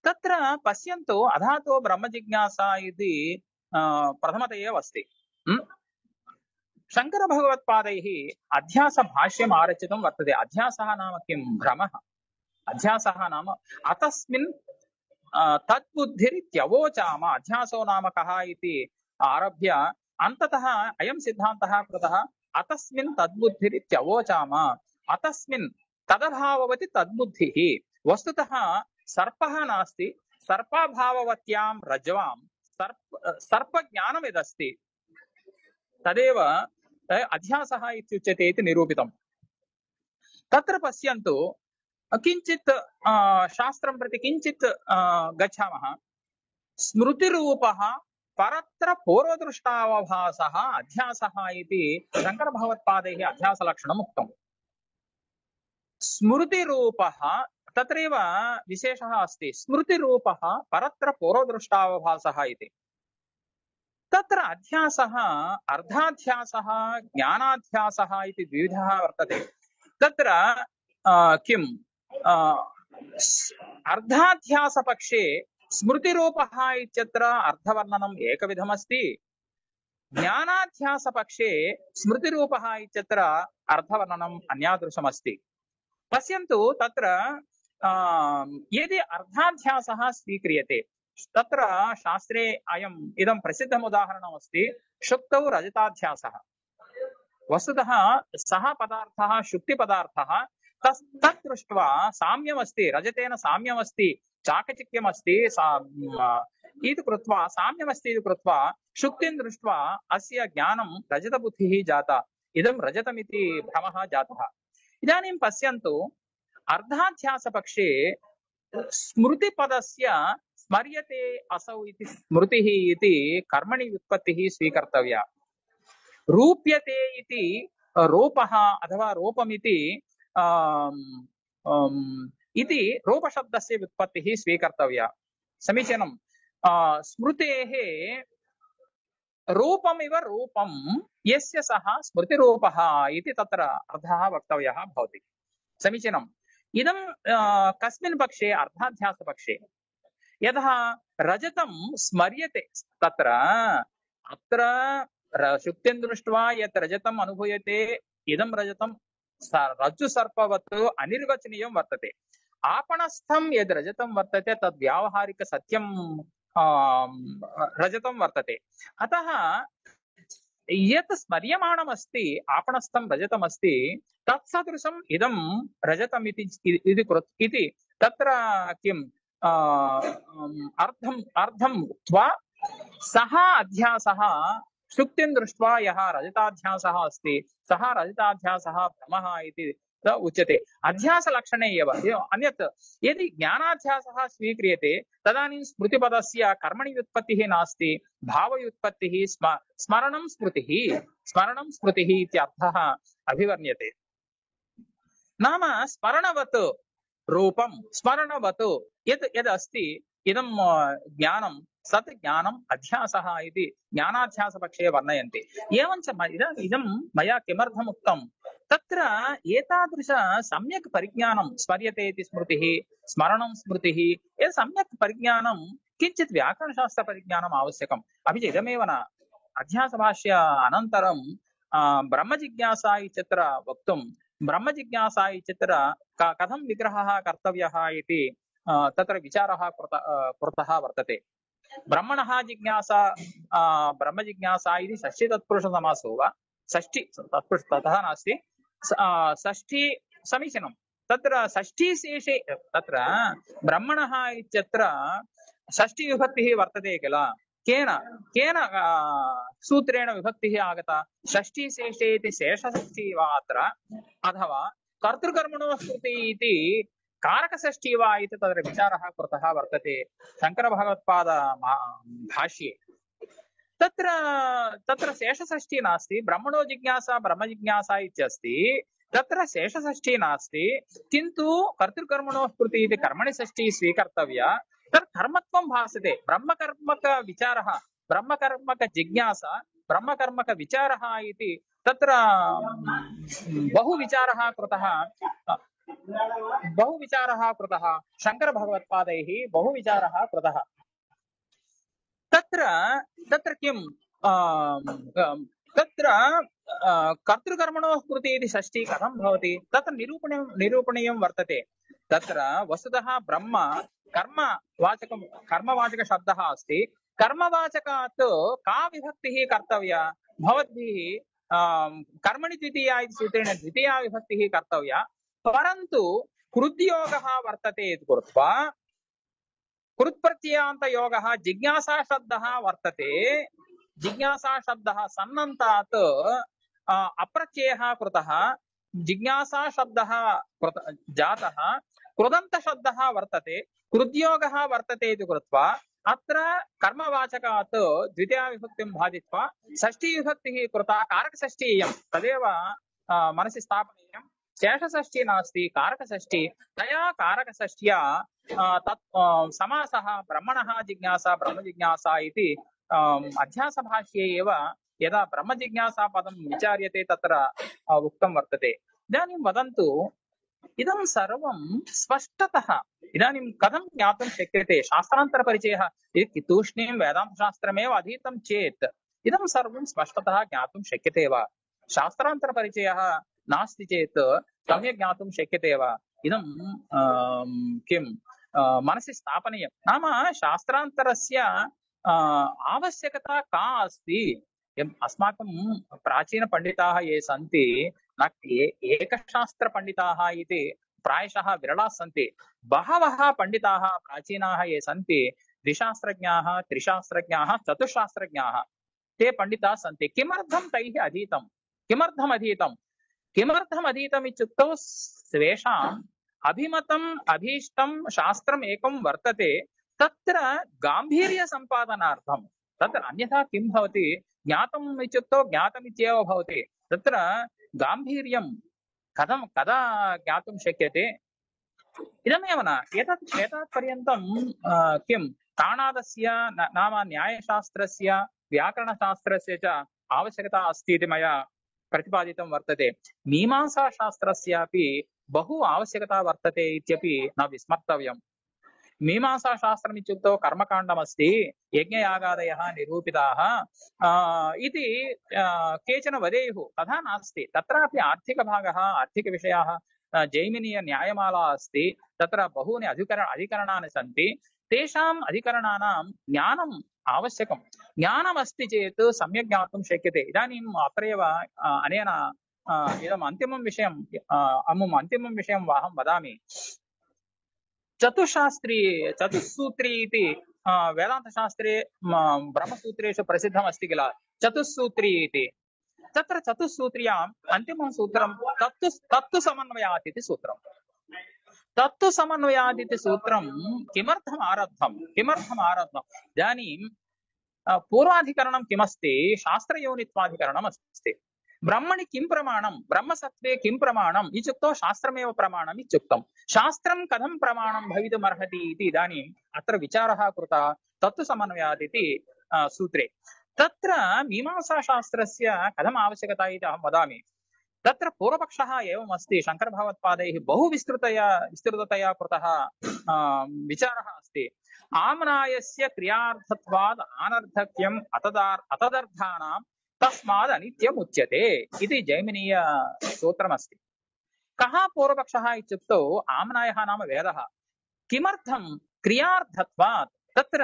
तत्र पश्यन्तु अधातो ब्रह्मजिज्ञासा इति प्रथमतया अस्ति। शङ्करभगवत्पादैः अध्यासभाष्यम् आरचितं वर्तते। अध्यासः नाम किं? भ्रमः। अध्यासः नाम अतस्मिन् तद्बुद्धिरित्यवोचाम। अध्यासो नाम कः इति आरभ्य अन्ततः अयं सिद्धान्तः कृतः। अतस्मिन् तद्बुद्धिरित्यवोचाम। अतस्मिन् तदभाववति तद्बुद्धिः। वस्तुतः सर्पः नास्ति। सर्पाभाववत्यां रज्ज्वां सर्पज्ञानं यदस्ति तदेव अध्यासः इत्युच्यते इति निरूपितम्। तत्र पश्यन्तु किञ्चित् शास्त्रं प्रति किञ्चित् गच्छामः। स्मृतिरूपः परत्र पूर्वदृष्टावभासः अध्यासः इति शङ्करभगवत्पादैः अध्यासलक्षणम् उक्तम्। स्मृतिरूपः तत्रैव विशेषः अस्ति। स्मृतिरूपः परत्र पूर्वदृष्टावभासः इति। तत्र अध्यासः अर्धाध्यासः ज्ञानाध्यासः इति द्विविधः वर्तते। तत्र किं अर्धाध्यासपक्षे स्मृतिरूपः इत्यत्र अर्थवर्णनम् एकविधमस्ति। ज्ञानाध्यासपक्षे स्मृतिरूपः इत्यत्र अर्थवर्णनम् अन्यादृशमस्ति। पश्यन्तु तत्र यदि अर्धाध्यासः स्वीक्रियते तत्र शास्त्रे इदं प्रसिद्धम् उदाहरणमस्ति। शुक्तौ रजताध्यासः। वस्तुतः सः पदार्थः शुक्तिपदार्थः तत् दृष्ट्वा साम्यमस्ति, रजतेन साम्यमस्ति, चाकचिक्यमस्ति इति कृत्वा साम्यमस्ति इति कृत्वा शुक्तिं दृष्ट्वा अस्य ज्ञानं रजतबुद्धिः जाता। इदं रजतमिति भ्रमः जातः। इदानीं पश्यन्तु अर्धाध्यासपक्षे स्मृतिपदस्य स्मर्यते असौ इति स्मृतिः इति कर्मणि व्युत्पत्तिः स्वीकर्तव्या। रूप्यते इति रूपः अथवा रूपमिति इति रूपशब्दस्य व्युत्पत्तिः स्वीकर्तव्या। समीचीनं। स्मृतेः रूपमिव रूपं यस्य सः स्मृतिरूपः इति तत्र अर्थः वक्तव्यः भवति। समीचीनम्। इदं कस्मिन् पक्षे? अर्धाध्यासपक्षे। यतः रजतं स्मर्यते तत्र अत्र शुक्तिं दृष्ट्वा यत् रजतम् अनुभूयते इदं रजतं रज्जुसर्पवत् अनिर्वचनीयं वर्तते। आपणस्थं यद् रजतं वर्तते तद् व्यावहारिकसत्यं रजतं वर्तते। अतः यत् स्मर्यमाणमस्ति आपणस्थं रजतमस्ति तत्सदृशम् इदं रजतम् इति तत्र किम् अर्थं उक्त्वा सः अध्यासः शुक्तिं दृष्ट्वा यः रजताध्यासः अस्ति सः रजताध्यासः भ्रमः इति उच्यते। अध्यासलक्षणे एव। अन्यत् यदि ज्ञानाध्यासः स्वीक्रियते तदानीं स्मृतिपदस्य कर्मणि व्युत्पत्तिः नास्ति, भावव्युत्पत्तिः। स्मरणं स्मृतिः इत्यर्थः अभिवर्ण्यते। नाम स्मरणवत् रूपं स्मरणवत् यद् अस्ति इदं ज्ञानं सत् ज्ञानम् अध्यासः इति ज्ञानाध्यासपक्षे वर्णयन्ति। एवञ्च इदं मया किमर्थम् उक्तं? तत्र एतादृश सम्यक् परिज्ञानं स्मर्यते इति स्मृतिः, स्मरणं स्मृतिः, एतत् सम्यक् परिज्ञानं किञ्चित् व्याकरणशास्त्रपरिज्ञानम् आवश्यकम्। अपि च इदमेव न, अध्यासभाष्य अनन्तरं ब्रह्मजिज्ञासा इत्यत्र वक्तुं, ब्रह्मजिज्ञासा इत्यत्र कथं विग्रहः कर्तव्यः इति तत्र विचारः कृतः वर्तते। ब्रह्मणः जिज्ञासा ब्रह्मजिज्ञासा इति षष्ठी तत्पुरुषसमासो वा, षष्ठी तत्पुरुष ततः नास्ति, षष्ठी समीचीनं। तत्र षष्ठीशेषे तत्र ब्रह्मणः इत्यत्र षष्ठीविभक्तिः वर्तते किल, केन केन सूत्रेण विभक्तिः आगता? षष्ठीशेषे इति शेषषष्ठी वा अत्र, अथवा कर्तृकर्मणो स्मृति इति कारकषष्ठी वा इति तत्र विचारः कृतः वर्तते शङ्करभगवत्पाद भाष्ये। तत्र तत्र शेषषष्ठी नास्ति, ब्रह्मणो जिज्ञासा ब्रह्मजिज्ञासा इत्यस्ति, तत्र शेषषष्ठी नास्ति, किन्तु कर्तृकर्मणो स्मृति इति कर्मणि षष्ठी स्वीकर्तव्या। तत् कर्मत्वं भासते, ब्रह्मकर्मकविचारः, ब्रह्मकर्मकजिज्ञासा, ब्रह्मकर्मकविचारः इति तत्र बहुविचारः कृतः शङ्करभगवत्पादैः, बहुविचारः कृतः। तत्र तत्र किं तत्र कर्तृकर्मणो स्मृति इति षष्ठी कथं भवति? तत्र निरूपणीयं वर्तते। तत्र वस्तुतः ब्रह्म कर्मवाचकशब्दः अस्ति। कर्मवाचकात् का विभक्तिः कर्तव्या? भवद्भिः कर्मणि द्वितीया इति सूत्रेण द्वितीया विभक्तिः कर्तव्या, परन्तु कृद्योगः वर्तते इति कृत्वा कृत्प्रत्ययान्तयोगः जिज्ञासा शब्दः वर्तते। जिज्ञासा शब्दः सन्नन्तात् अप्रत्ययः कृतः, जिज्ञासा शब्दः जातः, कृदन्त शब्दः वर्तते, कृद्योगः वर्तते इति कृत्वा अत्र कर्मवाचकात् द्वितीया विभक्तिं बाधित्वा षष्ठी विभक्तिः कृता कारकषष्ठी इयं, तदेव मनसि स्थापनीयं। शेषषष्ठी नास्ति, कारकषष्ठी। तया कारकषष्ट्या तत् समासः ब्रह्मणः जिज्ञासा ब्रह्मजिज्ञासा इति अध्यासभाष्ये एव यदा ब्रह्मजिज्ञासा पदं विचार्यते तत्र उक्तं वर्तते। इदानीं वदन्तु, इदं सर्वं स्पष्टतः इदानीं कथं ज्ञातुं शक्यते? शास्त्रान्तरपरिचयः, तूष्णीं वेदान्तशास्त्रमेव अधीतं चेत् इदं सर्वं स्पष्टतः ज्ञातुं शक्यते वा? शास्त्रान्तरपरिचयः नास्ति चेत् सम्यक् ज्ञातुं शक्यते वा? इदं किं मनसि स्थापनीयं। नाम शास्त्रान्तरस्य आवश्यकता का अस्ति? अस्माकं प्राचीनपण्डिताः ये सन्ति, न एकशास्त्रपण्डिताः इति प्रायशः विरलाः सन्ति। बहवः पण्डिताः प्राचीनाः ये सन्ति, द्विशास्त्रज्ञाः, त्रिशास्त्रज्ञाः, चतुशास्त्रज्ञाः, ते पण्डिताः सन्ति। किमर्थं तैः अधीतं? किमर्थम् अधीतं? किमर्थम् अधीतम् इत्युक्तौ स्वेषाम् अभिमतम् अभीष्टं शास्त्रम् एकं वर्तते, तत्र गाम्भीर्यसम्पादनार्थं। तत्र अन्यथा किं भवति? ज्ञातम् इत्युक्तौ ज्ञातमित्येव भवति, तत्र गाम्भीर्यं कदा ज्ञातुं शक्यते? इदमेव न, एतत् पर्यन्तं किं ताणादस्य नाम न्यायशास्त्रस्य व्याकरणशास्त्रस्य च आवश्यकता अस्ति इति मया प्रतिपादितं वर्तते। मीमांसाशास्त्रस्यापि बहु आवश्यकता वर्तते इत्यपि न विस्मर्तव्यम्। मीमांसाशास्त्रम् इत्युक्तौ कर्मकाण्डमस्ति, यज्ञयागादयः निरूपिताः इति केचन वदेयुः। तथा नास्ति, तत्रापि आर्थिकभागः, आर्थिकविषयाः, जैमिनीय न्यायमाला अस्ति, तत्र बहूनि अधिकरणानि सन्ति। तेषाम् अधिकरणानां ज्ञानम् आवश्यकं। ज्ञानमस्ति चेत् सम्यक् ज्ञातुं शक्यते। इदानीम् अत्रैव अनेन इदम् अन्तिमं विषयं अहं वदामि। चतुस्सूत्री इति वेदान्तशास्त्रे ब्रह्मसूत्रेषु प्रसिद्धमस्ति किल, चतुस्सूत्री इति। तत्र चतुस्सूत्र्याम् अन्तिमं सूत्रं तत्तु सूत्रम्। तत्तु सूत्रं किमर्थम् आरब्धम्? इदानीं पूर्वाधिकरणं किमस्ति? शास्त्रयोनित्वाधिकरणम् अस्ति। ब्रह्मणि किं प्रमाणं? ब्रह्मसत्त्वे किं प्रमाणम् इत्युक्तौ शास्त्रमेव प्रमाणम् इत्युक्तं। शास्त्रं कथं प्रमाणं भवितुमर्हति इति इदानीम् अत्र विचारः कृतः तत्त्वसमन्वयात् इति सूत्रे। तत्र मीमांसाशास्त्रस्य कथम् आवश्यकता इति अहं वदामि। तत्र पूर्वपक्षः एवमस्ति, शङ्करभगवत्पादैः बहु विस्तृततया कृतः विचारः अस्ति। आम्नायस्य क्रियार्थत्वाद् अनर्थक्यम् अतदर्थानां तस्माद् अनित्यम् उच्यते इति जैमिनीय सूत्रमस्ति। कः पूर्वपक्षः इत्युक्तौ आम्नायः नाम वेदः। किमर्थं क्रियार्थत्वात्, तत्र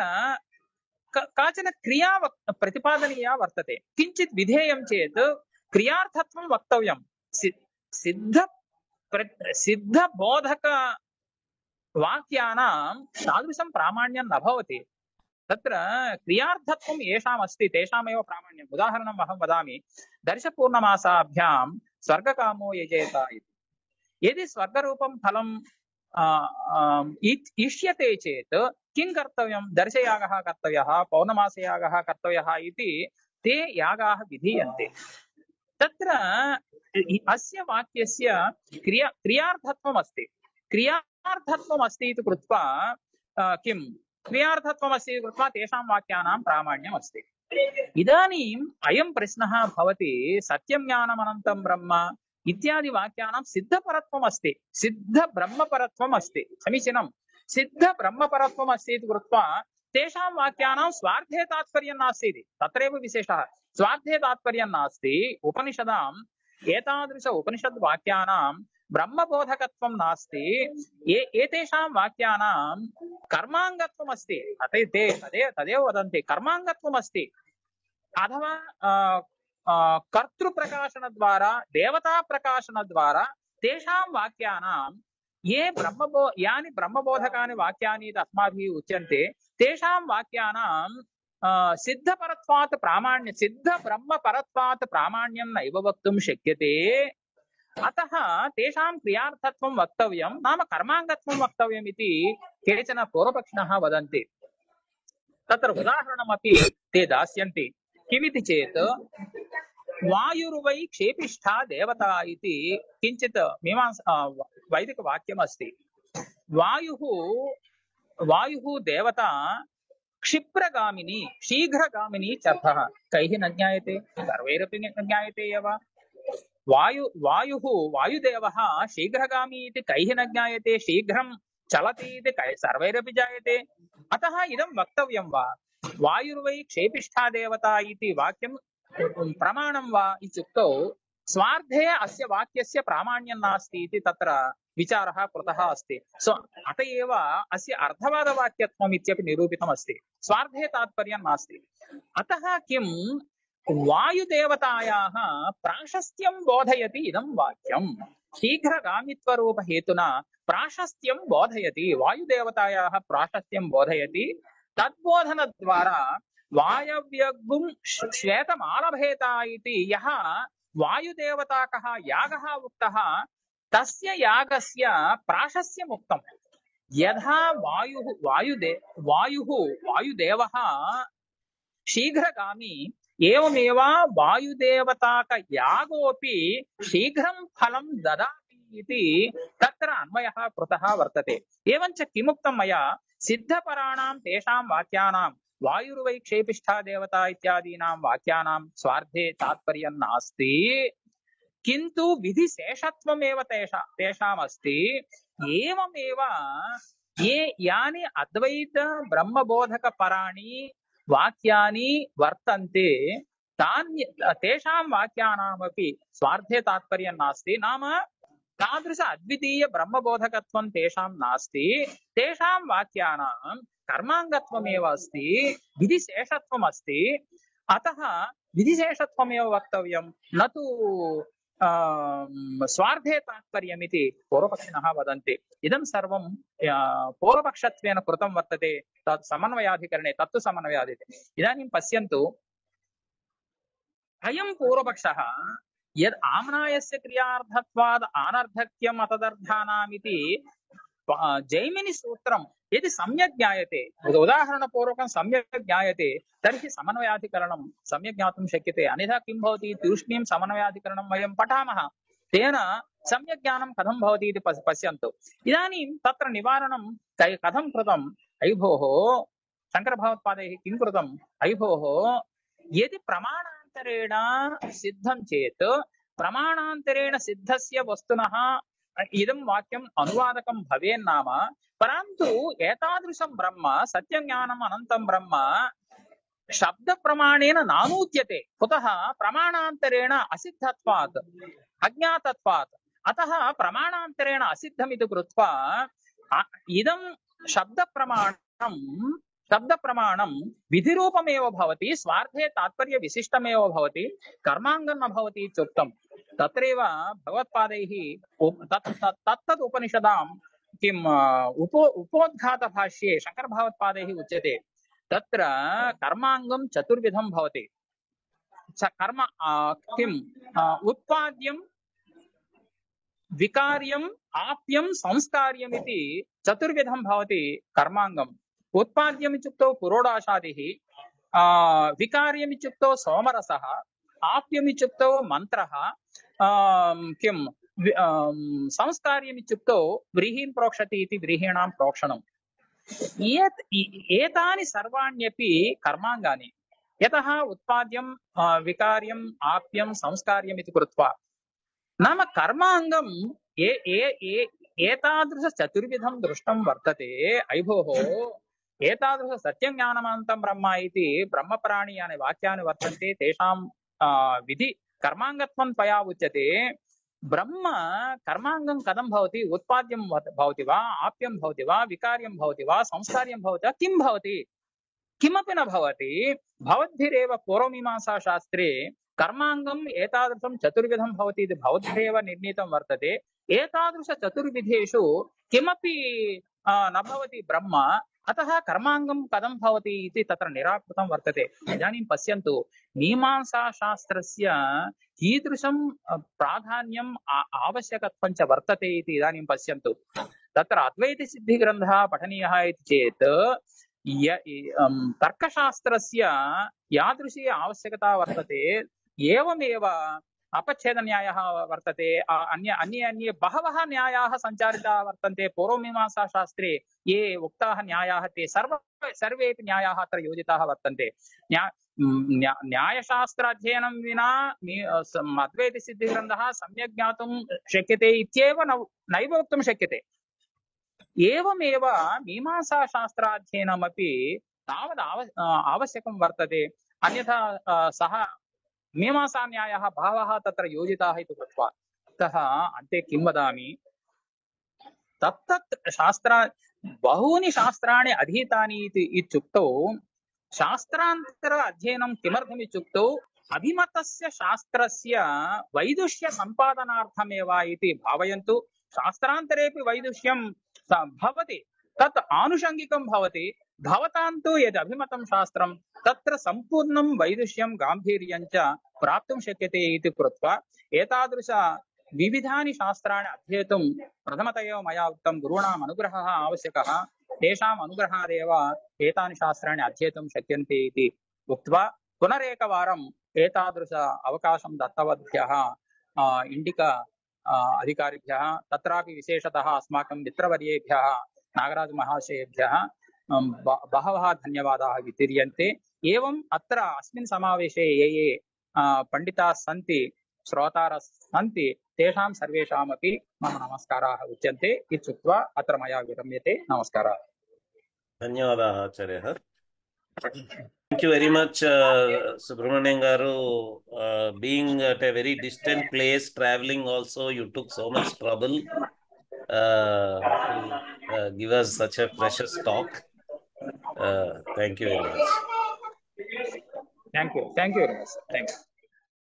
काचन क्रिया प्रतिपादनीया वर्तते, किञ्चित् विधेयं चेत् क्रियार्थत्वं वक्तव्यं। सिद्धबोधक वाक्यानां तादृशं प्रामाण्यं न भवति। तत्र क्रियार्थत्वं येषाम् अस्ति तेषामेव प्रामाण्यम्। उदाहरणम् अहं वदामि। दर्शपूर्णमासाभ्यां स्वर्गकामो यजेत इति। यदि स्वर्गरूपं फलं इष्यते चेत् किं कर्तव्यं? दर्शयागः कर्तव्यः, पौर्णमासयागः कर्तव्यः इति ते यागाः विधीयन्ते। तत्र अस्य वाक्यस्य क्रियार्थत्वम् अस्ति। क्रियार्थत्वम् अस्ति इति कृत्वा किं क्रियार्थत्वम् अस्ति इति कृत्वा तेषां वाक्यानां प्रामाण्यम् अस्ति। इदानीम् अयं प्रश्नः भवति, सत्यं ज्ञानमनन्तं ब्रह्म इत्यादि वाक्यानां सिद्धपरत्वम् अस्ति, सिद्धब्रह्मपरत्वम् अस्ति। समीचीनं। सिद्धब्रह्मपरत्वम् अस्ति इति कृत्वा तेषां वाक्यानां स्वार्थे तात्पर्यं नास्ति इति, तत्रैव विशेषः। स्वार्थे तात्पर्यं नास्ति। उपनिषदाम् एतादृश उपनिषद्वाक्यानां ब्रह्मबोधकत्वं नास्ति। एतेषां वाक्यानां कर्माङ्गत्वम् अस्ति। तदेव वदन्ति, कर्माङ्गत्वम् अस्ति। अथवा कर्तृप्रकाशनद्वारा, देवताप्रकाशनद्वारा तेषां वाक्यानां यानि ब्रह्मबोधकानि वाक्यानि अस्माभिः उच्यन्ते तेषां वाक्यानां सिद्धपरत्वात् प्रामाण्य, सिद्धब्रह्मपरत्वात् प्रामाण्यं नैव वक्तुं शक्यते। अतः तेषां क्रियार्थत्वं वक्तव्यं, नाम कर्माङ्गत्वं वक्तव्यम् इति केचन पूर्वपक्षिणः वदन्ति। तत्र उदाहरणमपि ते दास्यन्ति। किमिति चेत्, वायुर्वै क्षेपिष्ठा देवता इति किञ्चित् वैदिकवाक्यमस्ति। वायुः देवता क्षिप्रगामिनी, शीघ्रगामिनी चर्थः। कैः न ज्ञायते? सर्वैरपि ज्ञायते एव। वायुदेवः शीघ्रगामी इति कैः न ज्ञायते? शीघ्रं चलति इति सर्वैरपि जायते। अतः इदं वक्तव्यं वा? वायुर्वै क्षेपिष्ठा देवता इति वाक्यं प्रमाणं वा इत्युक्तौ स्वार्थे अस्य वाक्यस्य प्रामाण्यं नास्ति इति तत्र विचारः कृतः अस्ति। अत एव अस्य अर्थवादवाक्यत्वम् इत्यपि निरूपितमस्ति। स्वार्थे तात्पर्यं नास्ति। अतः किं वायुदेवतायाः प्राशस्त्यं बोधयति इदं वाक्यं। शीघ्रगामित्वरूपहेतुना प्राशस्त्यं बोधयति, वायुदेवतायाः प्राशस्त्यं बोधयति। तद्बोधनद्वारा वायव्यगुं श्वेतमालभेता इति यः वायुदेवताकः यागः उक्तः, तस्य यागस्य प्राशस्त्यमुक्तं। यथा वायुदेवः शीघ्रगामी, एवमेव वायुदेवताक यागोपि शीघ्रं फलं ददाति इति तत्र अन्वयः कृतः वर्तते। एवञ्च किमुक्तं मया, सिद्धपराणां तेषां वाक्यानां वायुर्वै क्षेपिष्ठा देवता इत्यादीनां वाक्यानां स्वार्थे तात्पर्यं नास्ति, किन्तु विधिशेषत्वमेव तेषामस्ति। एवमेव यानि अद्वैत ब्रह्मबोधकपराणि वाक्यानि वर्तन्ते, तेषां वाक्यानामपि स्वार्थे तात्पर्यं नास्ति। नाम तादृश अद्वितीय ब्रह्मबोधकत्वं तेषां नास्ति। तेषां वाक्यानां कर्माङ्गत्वमेव अस्ति, विधिशेषत्वम् अस्ति। अतः विधिशेषत्वमेव वक्तव्यं, न तु स्वार्थे तात्पर्यमिति पूर्वपक्षिणः वदन्ति। इदं सर्वं पूर्वपक्षत्वेन कृतं वर्तते तत् समन्वयाधिकरणे, तत्तु समन्वयाधिकरणे। इदानीं पश्यन्तु, अयं पूर्वपक्षः यद् आम्नायस्य क्रियार्थत्वाद् अनर्थक्यम् अतदर्थानामिति जैमिनि सूत्रं यदि सम्यक् ज्ञायते, उदाहरणपूर्वकं सम्यक् ज्ञायते, तर्हि समन्वयाधिकरणं सम्यक् ज्ञातुं शक्यते। अन्यथा किं भवति, तूष्णीं समन्वयाधिकरणं वयं पठामः, तेन सम्यक् ज्ञानं कथं भवति इति पश्यन्तु। इदानीं तत्र निवारणं कथं कृतम्? अयि भोः, शङ्करभगवत्पादैः किं कृतम्? अयि भोः, यदि प्रमाणान्तरेण सिद्धं चेत् प्रमाणान्तरेण सिद्धस्य वस्तुनः इदं वाक्यम् अनुवादकं भवेन्नाम परन्तु एतादृशं ब्रह्म सत्यज्ञानम् अनन्तं ब्रह्म शब्दप्रमाणेन नानूद्यते कुतः प्रमाणान्तरेण असिद्धत्वात् अज्ञातत्वात् अतः प्रमाणान्तरेण असिद्धमिति कृत्वा इदं शब्दप्रमाणं विधिरूपमेव भवति स्वार्थे तात्पर्यविशिष्टमेव भवति कर्माङ्गं न भवति इत्युक्तं तत्रैव भगवत्पादैः तत्तद् उपनिषदां किम् उपोद्घातभाष्ये शङ्करभगवत्पादैः उच्यते तत्र कर्माङ्गं चतुर्विधं भवति कर्म किम् उत्पाद्यं विकार्यम् आप्यं संस्कार्यम् इति चतुर्विधं भवति कर्माङ्गम् उत्पाद्यम् इत्युक्तौ पुरोडाशादिः विकार्यम् इत्युक्तौ सोमरसः आप्यम् इत्युक्तौ मन्त्रः किं संस्कार्यम् इत्युक्तौ व्रीहीन् प्रोक्षति इति व्रीहीणां प्रोक्षणम् एतानि सर्वाण्यपि कर्माङ्गानि यतः उत्पाद्यं विकार्यम् आप्यं संस्कार्यम् इति कृत्वा नाम कर्माङ्गं एतादृश चतुर्विधं दृष्टं वर्तते अयि भोः एतादृश सत्यज्ञानमनन्तं ब्रह्म इति ब्रह्मप्राणि यानि वाक्यानि वर्तन्ते तेषां विधि कर्माङ्गत्वं त्वया उच्यते ब्रह्म कर्माङ्गं कथं भवति उत्पाद्यं भवति वा आप्यं भवति वा विकार्यं भवति वा संस्कार्यं भवति वा किं भवति किमपि न भवति भवद्भिरेव पूर्वमीमांसाशास्त्रे कर्माङ्गम् एतादृशं चतुर्विधं भवति इति भवद्भिरेव निर्णीतं वर्तते एतादृश चतुर्विधेषु किमपि न भवति ब्रह्म अतः कर्माङ्गं कथं भवति इति तत्र निराकृतं वर्तते इदानीं पश्यन्तु मीमांसाशास्त्रस्य कीदृशं प्राधान्यम् आवश्यकत्वं च वर्तते इति इदानीं पश्यन्तु तत्र अद्वैतसिद्धिग्रन्थः पठनीयः इति चेत् तर्कशास्त्रस्य यादृशी आवश्यकता वर्तते एवमेव अपच्छेदन्यायः वर्तते अन्ये बहवः न्यायाः सञ्चारिताः वर्तन्ते पूर्वमीमांसाशास्त्रे ये उक्ताः न्यायाः ते सर्वेपि न्यायाः अत्र योजिताः वर्तन्ते न्यायशास्त्राध्ययनं विना अद्वैतसिद्धिग्रन्थः सम्यक् ज्ञातुं शक्यते इत्येव नैव वक्तुं शक्यते एवमेव मीमांसाशास्त्राध्ययनमपि तावद् आवश्यकं वर्तते अन्यथा सः मीमांसान्यायाः बहवः तत्र योजिताः इति कृत्वा अतः अन्ते किं वदामि तत्तत् बहूनि शास्त्राणि अधीतानि इत्युक्तौ शास्त्रान्तर अध्ययनं किमर्थम् इत्युक्तौ अभिमतस्य शास्त्रस्य वैदुष्य सम्पादनार्थमेव इति भावयन्तु शास्त्रान्तरेपि वैदुष्यं भवति तत् आनुषङ्गिकं भवति भवतां तु यद् अभिमतं शास्त्रं तत्र सम्पूर्णं वैदुष्यं गाम्भीर्यं च प्राप्तुं शक्यते इति कृत्वा एतादृश विविधानि शास्त्राणि अध्येतुं प्रथमतया मया उक्तं गुरूणाम् अनुग्रहः आवश्यकः तेषाम् अनुग्रहादेव एतानि शास्त्राणि अध्येतुं शक्यन्ते इति उक्त्वा पुनरेकवारम् एतादृश अवकाशं दत्तवद्भ्यः इण्डिका अधिकारिभ्यः तत्रापि विशेषतः अस्माकं मित्रवर्येभ्यः नागराजमहाशयेभ्यः बहवः धन्यवादाः वितीर्यन्ते एवम् अत्र अस्मिन् समावेशे ये पंडिताः सन्ति श्रोतारः सन्ति तेषां सर्वेषामपि मम नमस्काराः उच्यन्ते इत्युक्त्वा अत्र मया विरम्यते नमस्काराः ధన్యవాదాలు ఆచార్య. Thank you very much, Subramanian Garu. Being at a very distant place, traveling also, you took so much trouble to give us such a precious talk. Thank you very much. Thank you very much. Thank you.